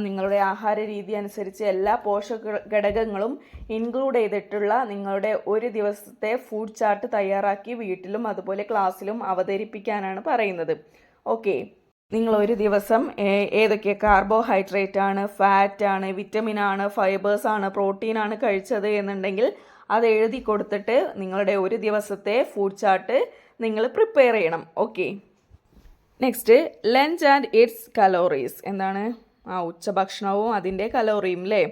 നിങ്ങളുടെ ആഹാര രീതി അനുസരിച്ച് എല്ലാ പോഷക ഘടകങ്ങളും ഇൻക്ലൂഡ് ചെയ്തിട്ടുള്ള നിങ്ങളുടെ ഒരു ദിവസത്തെ ഫുഡ് ചാർട്ട് തയ്യാറാക്കി വീട്ടിലും അതുപോലെ ക്ലാസ്സിലും അവതരിപ്പിക്കാനാണ് പറയുന്നത്. ഓക്കെ, നിങ്ങൾ ഒരു ദിവസം ഏതൊക്കെ കാർബോഹൈഡ്രേറ്റ് ആണ്, ഫാറ്റ് ആണ്, വിറ്റമിൻ ആണ്, ഫൈബേഴ്സ് ആണ്, പ്രോട്ടീൻ ആണ് കഴിച്ചത് എന്നുണ്ടെങ്കിൽ അത് എഴുതി കൊടുത്തിട്ട് നിങ്ങളുടെ ഒരു ദിവസത്തെ ഫുഡ് ചാർട്ട് നിങ്ങൾ പ്രിപ്പയർ ചെയ്യണം. Okay, next lunch and it's calories. എന്താണ്, ഉച്ചഭക്ഷണവും അതിൻ്റെ കലോറിയും അല്ലേ.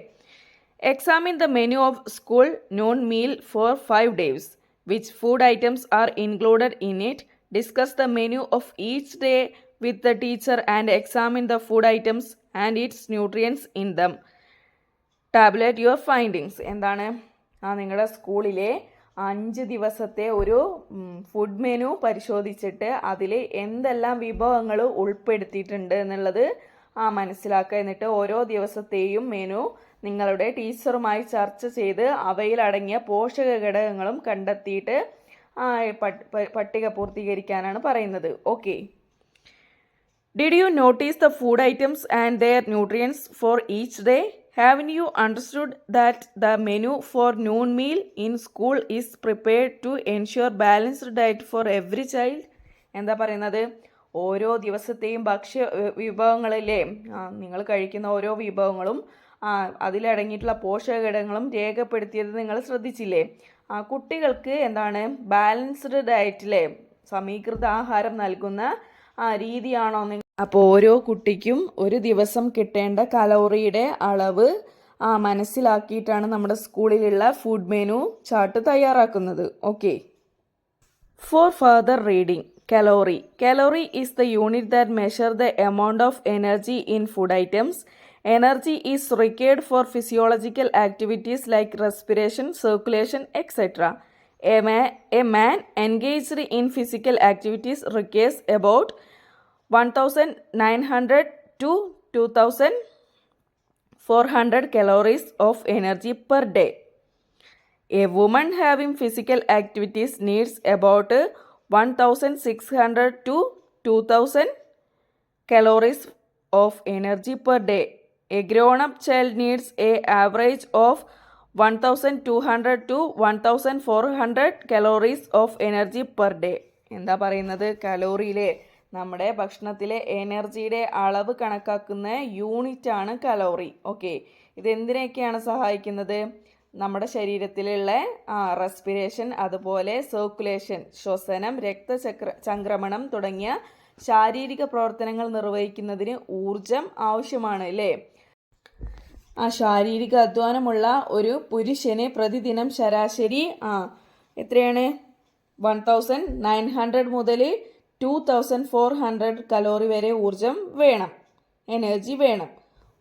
Examine the menu of school non meal four 5 days. Which food items are included in it. Discuss the menu of each day with the teacher and examine the food items and its nutrients in them. Tabulate your findings. എന്താണ്, നിങ്ങളുടെ സ്കൂളിലെ 5 ദിവസത്തെ ഒരു food menu പരിശോധിച്ചിട്ട് അതിൽ എന്തെല്ലാം വിഭവങ്ങൾ ഉൾപ്പെടുത്തിയിട്ടുണ്ട് എന്നുള്ളത് മനസ്സിലാക്കുക. എന്നിട്ട് ഓരോ ദിവസത്തെയും മെനു നിങ്ങളുടെ ടീച്ചറുമായി ചർച്ച ചെയ്ത് അവയിലടങ്ങിയ പോഷക ഘടകങ്ങളും കണ്ടെത്തിയിട്ട് പട്ടിക പൂർത്തീകരിക്കാനാണ് പറയുന്നത്. Okay. Did you notice the food items and their nutrients for each day? Haven't you understood that the menu for noon meal in school is prepared to ensure balanced diet for every child? എന്താ പറയുന്നത്? ഓരോ ദിവസത്തെയും ഭക്ഷ്യ വിഭവങ്ങളിലെ നിങ്ങൾ കഴിക്കുന്ന ഓരോ വിഭവങ്ങളും അതിലടങ്ങിയിട്ടുള്ള പോഷക ഘടകങ്ങളും രേഖപ്പെടുത്തിയത് നിങ്ങൾ ശ്രദ്ധിച്ചില്ലേ? കുട്ടികൾക്ക് എന്താണ് ബാലൻസ്ഡ് ഡയറ്റിലെ സമീകൃത ആഹാരം നൽകുന്ന രീതിയാണോ? അപ്പോൾ ഓരോ കുട്ടിക്കും ഒരു ദിവസം കിട്ടേണ്ട കലോറിയുടെ അളവ് മനസ്സിലാക്കിയിട്ടാണ് നമ്മുടെ സ്കൂളിലുള്ള ഫുഡ് മെനു ചാർട്ട് തയ്യാറാക്കുന്നത്. Okay. Four further reading. Calorie. Calorie is the unit that measures the amount of energy in food items. Energy is required for physiological activities like respiration, circulation, etc. A man engaged in physical activities requires about 1900 to 2400 calories of energy per day. A woman having physical activities needs about 1600 to 2000 calories of energy per day. A grown-up child needs an average of 1200 to 1400 calories of energy per day. എന്താ പറയുന്നത്? കലോറിയിലെ നമ്മുടെ ഭക്ഷണത്തിലെ എനർജിയുടെ അളവ് കണക്കാക്കുന്ന യൂണിറ്റാണ് calorie. Okay. ഇതെന്തിനൊക്കെയാണ് സഹായിക്കുന്നത്? നമ്മുടെ റെസ്പിറേഷൻ, അതുപോലെ സർക്കുലേഷൻ, ശ്വസനം, രക്തചംക്രമണം തുടങ്ങിയ ശാരീരിക പ്രവർത്തനങ്ങൾ നിർവഹിക്കുന്നതിന് ഊർജം ആവശ്യമാണ് അല്ലേ? ശാരീരിക അധ്വാനമുള്ള ഒരു പുരുഷന് പ്രതിദിനം ശരാശരി എത്രയാണ്? 1900 മുതൽ 2400 കലോറി വരെ ഊർജം വേണം, എനർജി വേണം.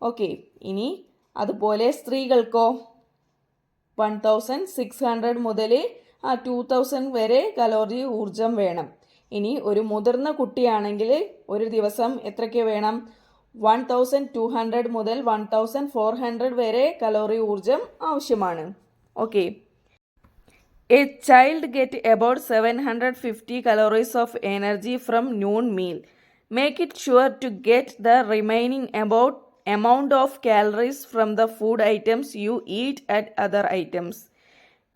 ഓക്കെ. ഇനി അതുപോലെ സ്ത്രീകൾക്കോ 1600 മുതൽ 2000 വരെ കലോറി ഊർജം വേണം. ഇനി ഒരു മുതിർന്ന കുട്ടിയാണെങ്കിൽ ഒരു ദിവസം എത്രയ്ക്ക് വേണം? 1200 മുതൽ 1400 വരെ കലോറി ഊർജം ആവശ്യമാണ്. Okay. A child get about 750 calories of energy from noon meal. Make it sure to get the remaining amount of calories from the food items you eat at other items.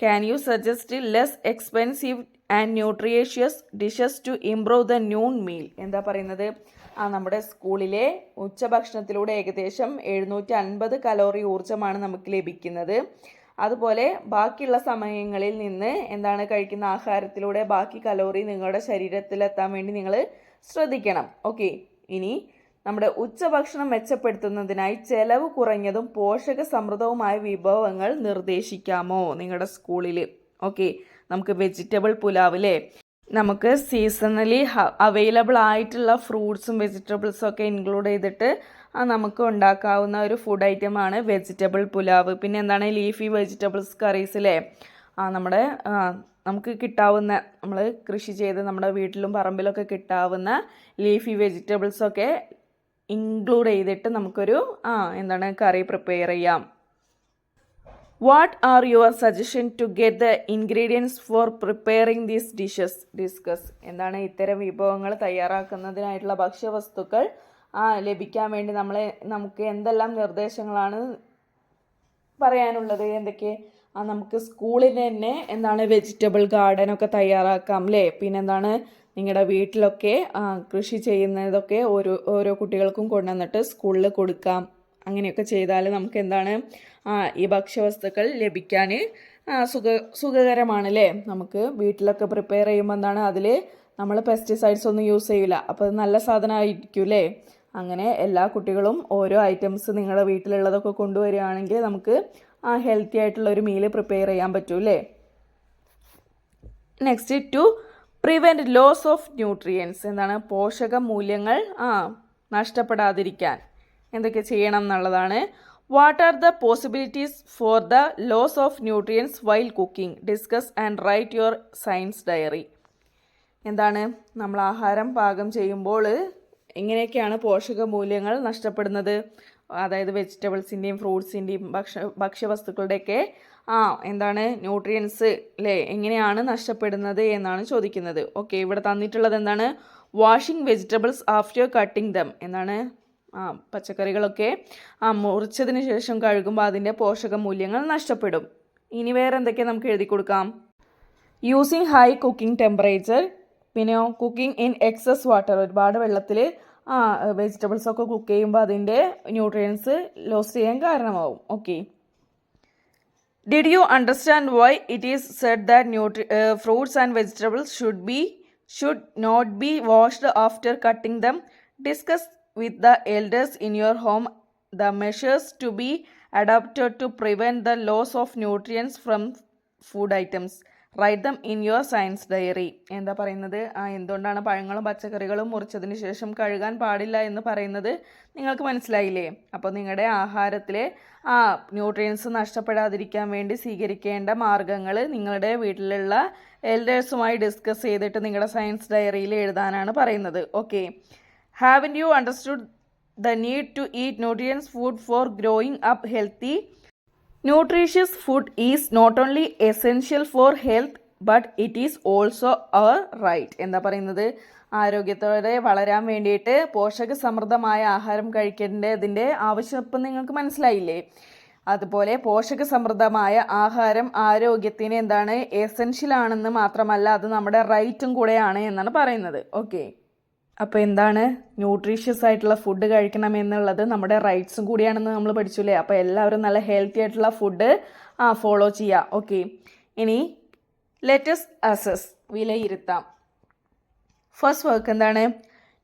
Can you suggest less expensive and nutritious dishes to improve the noon meal? എന്താ പറയുന്നത്? നമ്മുടെ സ്കൂളിലെ ഉച്ചഭക്ഷണത്തിലൂടെ ഏകദേശം 750 calorie ഊർജ്ജമാണ് നമുക്ക് ലഭിക്കുന്നത്. അതുപോലെ ബാക്കിയുള്ള സമയങ്ങളിൽ നിന്ന് എന്താണ് കഴിക്കുന്ന ആഹാരത്തിലൂടെ ബാക്കി കലോറി നിങ്ങളുടെ ശരീരത്തിലെത്താൻ വേണ്ടി നിങ്ങൾ ശ്രദ്ധിക്കണം. ഓക്കെ. ഇനി നമ്മുടെ ഉച്ചഭക്ഷണം മെച്ചപ്പെടുത്തുന്നതിനായി ചെലവ് കുറഞ്ഞതും പോഷക സമൃദ്ധവുമായ വിഭവങ്ങൾ നിർദ്ദേശിക്കാമോ നിങ്ങളുടെ സ്കൂളിൽ? ഓക്കെ. നമുക്ക് വെജിറ്റബിൾ പുലാവ് അല്ലേ? നമുക്ക് സീസണലി അവൈലബിൾ ആയിട്ടുള്ള ഫ്രൂട്ട്സും വെജിറ്റബിൾസും ഒക്കെ ഇൻക്ലൂഡ് ചെയ്തിട്ട് നമുക്ക് ഉണ്ടാക്കാവുന്ന ഒരു ഫുഡ് ഐറ്റമാണ് വെജിറ്റബിൾ പുലാവ്. പിന്നെ എന്താണ് ലീഫി വെജിറ്റബിൾസ് കറീസ് അല്ലേ? നമുക്ക് കിട്ടാവുന്ന, നമ്മൾ കൃഷി ചെയ്ത് നമ്മുടെ വീട്ടിലും പറമ്പിലൊക്കെ കിട്ടാവുന്ന ലീഫി വെജിറ്റബിൾസൊക്കെ ഇൻക്ലൂഡ് ചെയ്തിട്ട് നമുക്കൊരു കറി പ്രിപ്പയർ ചെയ്യാം. What are your suggestion to get the ingredients for preparing these dishes? Discuss. എന്താണ് ഇത്തരം വിഭവങ്ങൾ തയ്യാറാക്കുന്നതിനായിട്ടുള്ള ഭക്ഷ്യവസ്തുക്കൾ ലഭിക്കാൻ വേണ്ടി നമുക്ക് എന്തെല്ലാം നിർദ്ദേശങ്ങളാണ് പറയാനുള്ളത്? എന്തൊക്കെ? നമുക്ക് സ്കൂളിൽ തന്നെ വെജിറ്റബിൾ ഗാർഡനൊക്കെ തയ്യാറാക്കാം അല്ലേ? പിന്നെന്താണ് നിങ്ങളുടെ വീട്ടിലൊക്കെ കൃഷി ചെയ്യുന്നതൊക്കെ ഓരോ കുട്ടികൾക്കും കൊണ്ടുവന്നിട്ട് സ്കൂളിൽ കൊടുക്കാം. അങ്ങനെയൊക്കെ ചെയ്താൽ നമുക്ക് ഈ ഭക്ഷ്യവസ്തുക്കൾ ലഭിക്കാൻ സുഖകരമാണ് അല്ലേ? നമുക്ക് വീട്ടിലൊക്കെ പ്രിപ്പയർ ചെയ്യുമ്പോൾ അതിൽ നമ്മൾ പെസ്റ്റിസൈഡ്സ് ഒന്നും യൂസ് ചെയ്യില്ല. അപ്പോൾ അത് നല്ല സാധനമായിരിക്കും അല്ലേ? അങ്ങനെ എല്ലാ കുട്ടികളും ഓരോ ഐറ്റംസ് നിങ്ങളുടെ വീട്ടിലുള്ളതൊക്കെ കൊണ്ടുവരികയാണെങ്കിൽ നമുക്ക് ഹെൽത്തി ആയിട്ടുള്ള ഒരു മീൽ പ്രിപ്പയർ ചെയ്യാൻ പറ്റും അല്ലേ? Next, to prevent loss of nutrients. പോഷക മൂല്യങ്ങൾ നഷ്ടപ്പെടാതിരിക്കാൻ എന്തൊക്കെ ചെയ്യണം എന്നുള്ളതാണ്. What are the possibilities for the loss of nutrients while cooking? Discuss and write your science diary. എന്താണ്, നമ്മൾ ആഹാരം പാകം ചെയ്യുമ്പോൾ എങ്ങനെയൊക്കെയാണ് പോഷകമൂല്യങ്ങൾ നഷ്ടപ്പെടുന്നത്? അതായത് വെജിറ്റബിൾസിൻ്റെയും ഫ്രൂട്ട്സിൻ്റെയും ഭക്ഷ്യവസ്തുക്കളുടെയൊക്കെ എന്താണ് ന്യൂട്രിയൻസ് അല്ലേ എങ്ങനെയാണ് നഷ്ടപ്പെടുന്നത് എന്നാണ് ചോദിക്കുന്നത്. ഓക്കെ, ഇവിടെ തന്നിട്ടുള്ളത് എന്താണ്? Washing vegetables after cutting dum എന്നാണ്. പച്ചക്കറികളൊക്കെ മുറിച്ചതിന് ശേഷം കഴുകുമ്പോൾ അതിൻ്റെ പോഷകമൂല്യങ്ങൾ നഷ്ടപ്പെടും. ഇനി വേറെ എന്തൊക്കെ നമുക്ക് എഴുതി കൊടുക്കാം? യൂസിങ് ഹൈ കുക്കിംഗ് ടെമ്പറേച്ചർ, പിന്നെ കുക്കിംഗ് ഇൻ എക്സസ് വാട്ടർ, ഒരുപാട് വെള്ളത്തിൽ വെജിറ്റബിൾസ് ഒക്കെ കുക്ക് ചെയ്യുമ്പോൾ അതിൻ്റെ ന്യൂട്രിയൻസ് ലോസ് ചെയ്യാൻ കാരണമാവും. Okay, did you understand why it is said that fruits and vegetables should not be washed after cutting them? Discuss with the elders in your home the measures to be adopted to prevent the loss of nutrients from food items. Write them in your science diary. എന്താ പറയുന്നത്? എന്തുകൊണ്ടാണ് പഴങ്ങളും പച്ചക്കറികളും മുറിച്ചതിന് ശേഷം കഴുകാൻ പാടില്ല എന്ന് പറയുന്നത് നിങ്ങൾക്ക് മനസ്സിലായില്ലേ? അപ്പോൾ നിങ്ങളുടെ ആഹാരത്തിലെ ന്യൂട്രിയൻസ് നഷ്ടപ്പെടാതിരിക്കാൻ വേണ്ടി സ്വീകരിക്കേണ്ട മാർഗങ്ങൾ നിങ്ങളുടെ വീട്ടിലുള്ള എൽഡേഴ്സുമായി ഡിസ്കസ് ചെയ്തിട്ട് നിങ്ങളുടെ സയൻസ് ഡയറിയിൽ എഴുതാനാണ് പറയുന്നത്. Okay, haven't you understood the need to eat nutritious food for growing up healthy? Nutritious food is not only essential for health but it is also our right. എന്താ പറയുന്നത്? ആരോഗ്യത്തോടെ വളരാൻ വേണ്ടിയിട്ട് പോഷക സമൃദ്ധമായ ആഹാരം കഴിക്കേണ്ടതിൻ്റെ ആവശ്യം നിങ്ങൾക്ക് മനസ്സിലായില്ലേ? അതുപോലെ പോഷക സമൃദ്ധമായ ആഹാരം ആരോഗ്യത്തിന് എന്താണ് എസെൻഷ്യൽ ആണെന്ന് മാത്രമല്ല അത് നമ്മുടെ റൈറ്റും കൂടെയാണ് എന്നാണ് പറയുന്നത്. ഓക്കെ, അപ്പോൾ എന്താണ് ന്യൂട്രീഷ്യസ് ആയിട്ടുള്ള ഫുഡ് കഴിക്കണം എന്നുള്ളത് നമ്മുടെ റൈറ്റ്സും കൂടിയാണെന്ന് നമ്മൾ പഠിച്ചില്ലേ? അപ്പോൾ എല്ലാവരും നല്ല ഹെൽത്തി ആയിട്ടുള്ള ഫുഡ് ഫോളോ ചെയ്യുക. ഓക്കെ, ഇനി ലെറ്റസ് അസസ്, വിലയിരുത്താം. ഫസ്റ്റ് വർക്ക് എന്താണ്?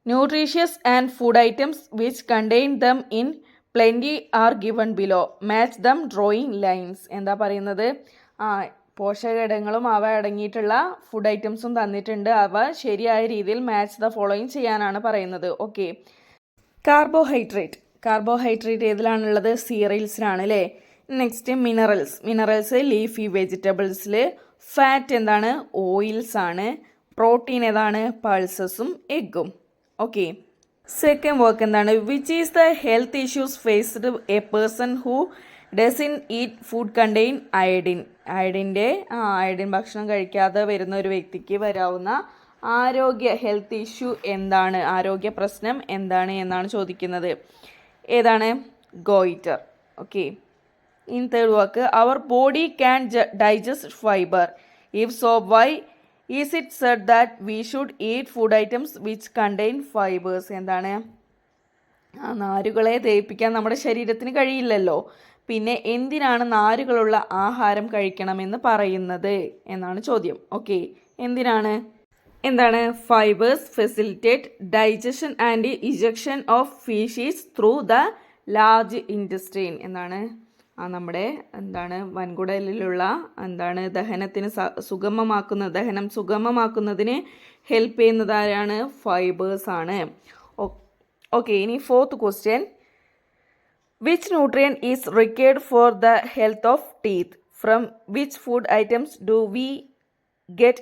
Nutritious and food items which contain them in plenty are given below. Match them drawing lines. എന്താ പറയുന്നത്? പോഷകഘടകങ്ങളും അവ അടങ്ങിയിട്ടുള്ള ഫുഡ് ഐറ്റംസും തന്നിട്ടുണ്ട്. അവ ശരിയായ രീതിയിൽ മാച്ച് ദ ഫോളോയിങ് ചെയ്യാനാണ് പറയുന്നത്. ഓക്കെ, കാർബോഹൈഡ്രേറ്റ് ഏതിലാണുള്ളത്? സീറിയൽസിലാണ് അല്ലേ. നെക്സ്റ്റ് മിനറൽസ് ലീഫി വെജിറ്റബിൾസിൽ. ഫാറ്റ് എന്താണ്? ഓയിൽസ് ആണ്. പ്രോട്ടീൻ ഏതാണ്? പൾസസും എഗ്ഗും. ഓക്കെ, സെക്കൻഡ് വർക്ക് എന്താണ്? Which is the health issues faced a person who doesn't eat food contain iodine. Iodine ഭക്ഷണം കഴിക്കാതെ വരുന്ന ഒരു വ്യക്തിക്ക് വരാവുന്ന ഹെൽത്ത് ഇഷ്യൂ എന്താണ്? ആരോഗ്യ പ്രശ്നം എന്താണ് എന്നാണ് ചോദിക്കുന്നത്. ഏതാണ്? Goitre. Okay, in third work our body can digest fibre. If so why is it said that we should eat food items which contain fibres? എന്താണ്? നാരുകളെ ദഹിപ്പിക്കാൻ നമ്മുടെ ശരീരത്തിന് കഴിയില്ലല്ലോ, പിന്നെ എന്തിനാണ് നാരുകളുള്ള ആഹാരം കഴിക്കണമെന്ന് പറയുന്നത് എന്നാണ് ചോദ്യം. ഓക്കെ, എന്താണ്? Fibres facilitate digestion and ejection of faeces through the large intestine. എന്താണ്? നമ്മുടെ വൻകുടലിലുള്ള ദഹനം സുഗമമാക്കുന്നതിന് ഹെൽപ്പ് ചെയ്യുന്നതാരാണ്? ഫൈബേഴ്സ് ആണ്. ഓക്കെ, ഇനി fourth question. Which nutrient is required for the health of teeth? From which food items do we get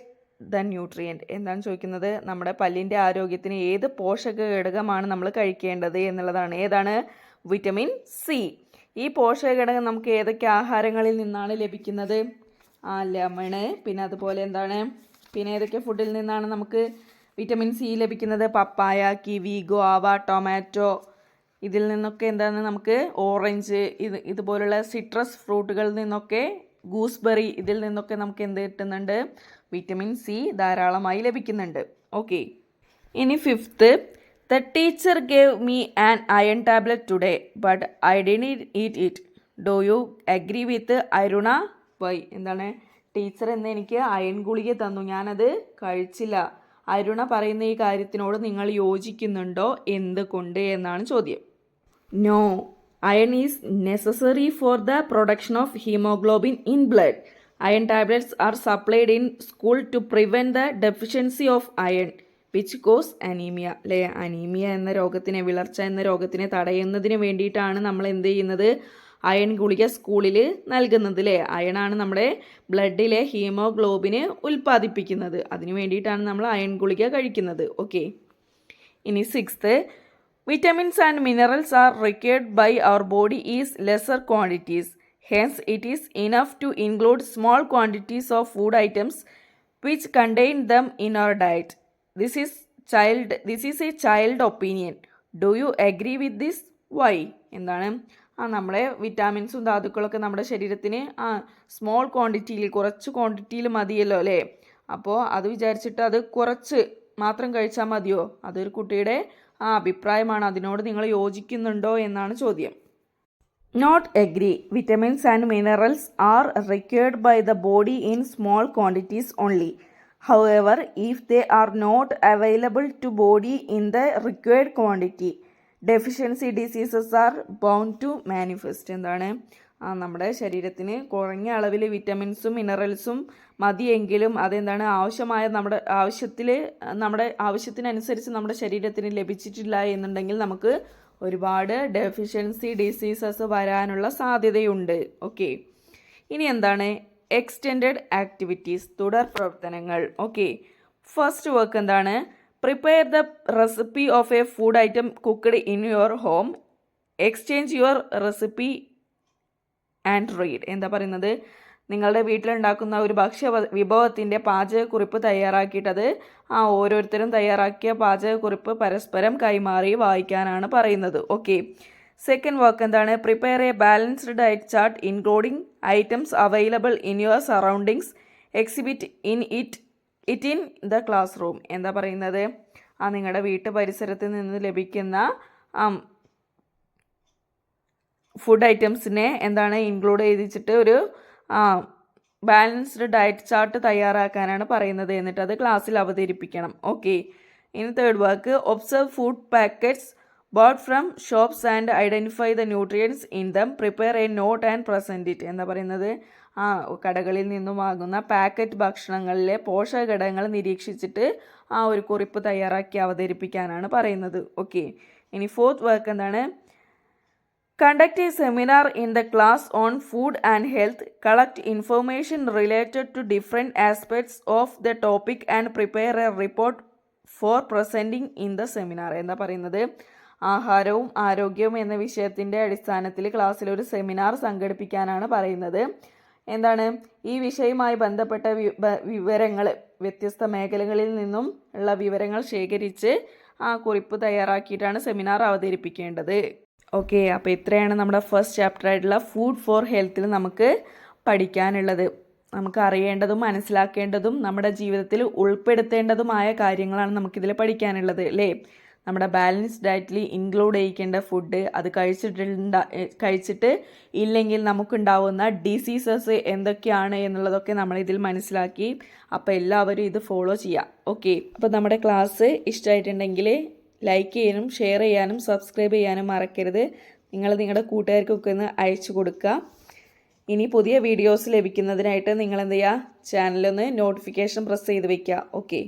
the nutrient? എന്താണ് ചോദിക്കുന്നത്? നമ്മുടെ പല്ലിൻ്റെ ആരോഗ്യത്തിന് ഏത് പോഷക ഘടകമാണ് നമ്മൾ കഴിക്കേണ്ടത് എന്നുള്ളതാണ്. ഏതാണ്? Vitamin C. ഈ പോഷക ഘടകം നമുക്ക് ഏതൊക്കെ ആഹാരങ്ങളിൽ നിന്നാണ് ലഭിക്കുന്നത്? ലെമണ്, പിന്നെ അതുപോലെ പിന്നെ ഏതൊക്കെ ഫുഡിൽ നിന്നാണ് നമുക്ക് വിറ്റമിൻ സി ലഭിക്കുന്നത്? പപ്പായ, കിവി, ഗോവ, ടൊമാറ്റോ, ഇതിൽ നിന്നൊക്കെ നമുക്ക് ഓറഞ്ച്, ഇതുപോലുള്ള സിട്രസ് ഫ്രൂട്ടുകളിൽ നിന്നൊക്കെ, ഗൂസ്ബെറി, ഇതിൽ നിന്നൊക്കെ നമുക്ക് എന്ത് കിട്ടുന്നുണ്ട്? വിറ്റമിൻ സി ധാരാളമായി ലഭിക്കുന്നുണ്ട്. ഓക്കെ, ഇനി fifth. The teacher gave me an iron tablet today but I didn't eat it. Do you agree with Aruna? Why? എന്താണ്? ടീച്ചർ എന്ന് എനിക്ക് അയൺ ഗുളിക തന്നു, ഞാനത് കഴിച്ചില്ല. അരുണ പറയുന്ന ഈ കാര്യത്തിനോട് നിങ്ങൾ യോജിക്കുന്നുണ്ടോ? എന്തുകൊണ്ട് എന്നാണ് ചോദ്യം. No, iron is necessary for the production of hemoglobin in blood. Iron tablets are supplied in school to prevent the deficiency of iron which cause anemia. Anaemia എന്ന രോഗത്തിനെ, വിളർച്ച എന്ന രോഗത്തിനെ തടയുന്നതിന് വേണ്ടിയിട്ടാണ് നമ്മൾ എന്ത് ചെയ്യുന്നത്? അയൺ ഗുളിക സ്കൂളിൽ നൽകുന്നത് അല്ലേ. അയണാണ് നമ്മുടെ ബ്ലഡിലെ ഹീമോഗ്ലോബിന് ഉൽപ്പാദിപ്പിക്കുന്നത്. അതിന് വേണ്ടിയിട്ടാണ് നമ്മൾ അയൺ ഗുളിക കഴിക്കുന്നത്. ഓക്കെ. ഇനി 6th, vitamins and minerals are required by our body is lesser quantities. Hence, it is enough to include small quantities of food items which contain them in our diet. This is a child opinion. Do you agree with this? Why? എന്താണ് നമ്മളെ വിറ്റാമിൻസും ധാതുക്കളൊക്കെ നമ്മുടെ ശരീരത്തിന് small ക്വാണ്ടിറ്റിയിൽ, കുറച്ച് ക്വാണ്ടിറ്റിയിൽ മതിയല്ലോ അല്ലേ. അപ്പോൾ അത് വിചാരിച്ചിട്ട് അത് കുറച്ച് മാത്രം കഴിച്ചാൽ മതിയോ? അതൊരു കുട്ടിയുടെ അഭിപ്രായമാണ്. അതിനോട് നിങ്ങൾ യോജിക്കുന്നുണ്ടോ എന്നാണ് ചോദ്യം. Not agree. Vitamins and minerals are required by the body in small quantities only. However, if they are not available to body in the required quantity, deficiency diseases are bound to manifest. എന്താണ് നമ്മുടെ ശരീരത്തിന് കുറഞ്ഞ അളവിൽ വിറ്റമിൻസും മിനറൽസും മതിയെങ്കിലും അതെന്താണ് നമ്മുടെ ആവശ്യത്തിനനുസരിച്ച് നമ്മുടെ ശരീരത്തിന് ലഭിച്ചിട്ടില്ല എന്നുണ്ടെങ്കിൽ നമുക്ക് ഒരുപാട് ഡെഫിഷ്യൻസി ഡിസീസസ് വരാനുള്ള സാധ്യതയുണ്ട്. ഓക്കെ. ഇനി എന്താണ് എക്സ്റ്റെൻഡഡ് ആക്ടിവിറ്റീസ്, തുടർ പ്രവർത്തനങ്ങൾ. ഓക്കെ. ഫസ്റ്റ് വർക്ക് എന്താണ്? Prepare the recipe of A food item cooked in your home. Exchange your recipe and read. എന്താ പറയുന്നത്? നിങ്ങളുടെ വീട്ടിലുണ്ടാക്കുന്ന ഒരു ഭക്ഷ്യ വിഭവത്തിൻ്റെ പാചകക്കുറിപ്പ് തയ്യാറാക്കിയിട്ടത് ഓരോരുത്തരും തയ്യാറാക്കിയ പാചകക്കുറിപ്പ് പരസ്പരം കൈമാറി വായിക്കാനാണ് പറയുന്നത്. ഓക്കെ. സെക്കൻഡ് വർക്ക് എന്താണ്? Prepare A balanced diet chart including items available in your surroundings. Exhibit it in the class room. എന്താ പറയുന്നത്? നിങ്ങളുടെ വീട്ടു പരിസരത്ത് നിന്ന് ലഭിക്കുന്ന ഫുഡ് ഐറ്റംസിനെ എന്താണ് ഇൻക്ലൂഡ് ചെയ്തിട്ട് ഒരു ബാലൻസ്ഡ് ഡയറ്റ് ചാർട്ട് തയ്യാറാക്കാനാണ് പറയുന്നത്. എന്നിട്ട് അത് ക്ലാസ്സിൽ അവതരിപ്പിക്കണം. ഓക്കെ. ഇനി third work, observe food packets bought from shops and identify the nutrients in them. Prepare a note and present it. എന്താ പറയുന്നത്? കടകളിൽ നിന്നും വാങ്ങുന്ന പാക്കറ്റ് ഭക്ഷണങ്ങളിലെ പോഷകഘടകങ്ങൾ നിരീക്ഷിച്ചിട്ട് ഒരു കുറിപ്പ് തയ്യാറാക്കി അവതരിപ്പിക്കാനാണ് പറയുന്നത്. ഓക്കെ. ഇനി ഫോർത്ത് വർക്ക് എന്താണ്? Conduct a seminar in the class on food and health. Collect information related to different aspects of the topic and prepare a report for presenting in the seminar. എന്താ പറയുന്നത്? ആഹാരവും ആരോഗ്യവും എന്ന വിഷയത്തിൻ്റെ അടിസ്ഥാനത്തിൽ ക്ലാസ്സിൽ ഒരു സെമിനാർ സംഘടിപ്പിക്കാനാണ് പറയുന്നത്. എന്താണ്? ഈ വിഷയവുമായി ബന്ധപ്പെട്ട വിവരങ്ങൾ, വ്യത്യസ്ത മേഖലകളിൽ നിന്നും ഉള്ള വിവരങ്ങൾ ശേഖരിച്ച് കുറിപ്പ് തയ്യാറാക്കിയിട്ടാണ് സെമിനാർ അവതരിപ്പിക്കേണ്ടത്. ഓക്കെ. അപ്പോൾ ഇത്രയാണ് നമ്മുടെ ഫസ്റ്റ് ചാപ്റ്റർ ആയിട്ടുള്ള ഫുഡ് ഫോർ ഹെൽത്തിൽ നമുക്ക് പഠിക്കാനുള്ളത്. നമുക്ക് അറിയേണ്ടതും മനസ്സിലാക്കേണ്ടതും നമ്മുടെ ജീവിതത്തിൽ ഉൾപ്പെടുത്തേണ്ടതുമായ കാര്യങ്ങളാണ് നമുക്കിതിൽ പഠിക്കാനുള്ളത് അല്ലേ. നമ്മുടെ ബാലൻസ് ഡയറ്റിൽ ഇൻക്ലൂഡ് ചെയ്യിക്കേണ്ട ഫുഡ്, അത് കഴിച്ചിട്ട് ഇല്ലെങ്കിൽ നമുക്കുണ്ടാവുന്ന ഡിസീസസ് എന്തൊക്കെയാണ് എന്നുള്ളതൊക്കെ നമ്മളിതിൽ മനസ്സിലാക്കി. അപ്പോൾ എല്ലാവരും ഇത് ഫോളോ ചെയ്യുക. ഓക്കെ. അപ്പോൾ നമ്മുടെ ക്ലാസ് ഇഷ്ടമായിട്ടുണ്ടെങ്കിൽ ലൈക്ക് ചെയ്യാനും ഷെയർ ചെയ്യാനും സബ്സ്ക്രൈബ് ചെയ്യാനും മറക്കരുത്. നിങ്ങളുടെ കൂട്ടുകാർക്കൊക്കെ ഒന്ന് അയച്ചു കൊടുക്കുക. ഇനി പുതിയ വീഡിയോസ് ലഭിക്കുന്നതിനായിട്ട് നിങ്ങൾ എന്ത് ചെയ്യുക? ചാനലൊന്ന് നോട്ടിഫിക്കേഷൻ പ്രസ് ചെയ്ത് വയ്ക്കുക. ഓക്കെ.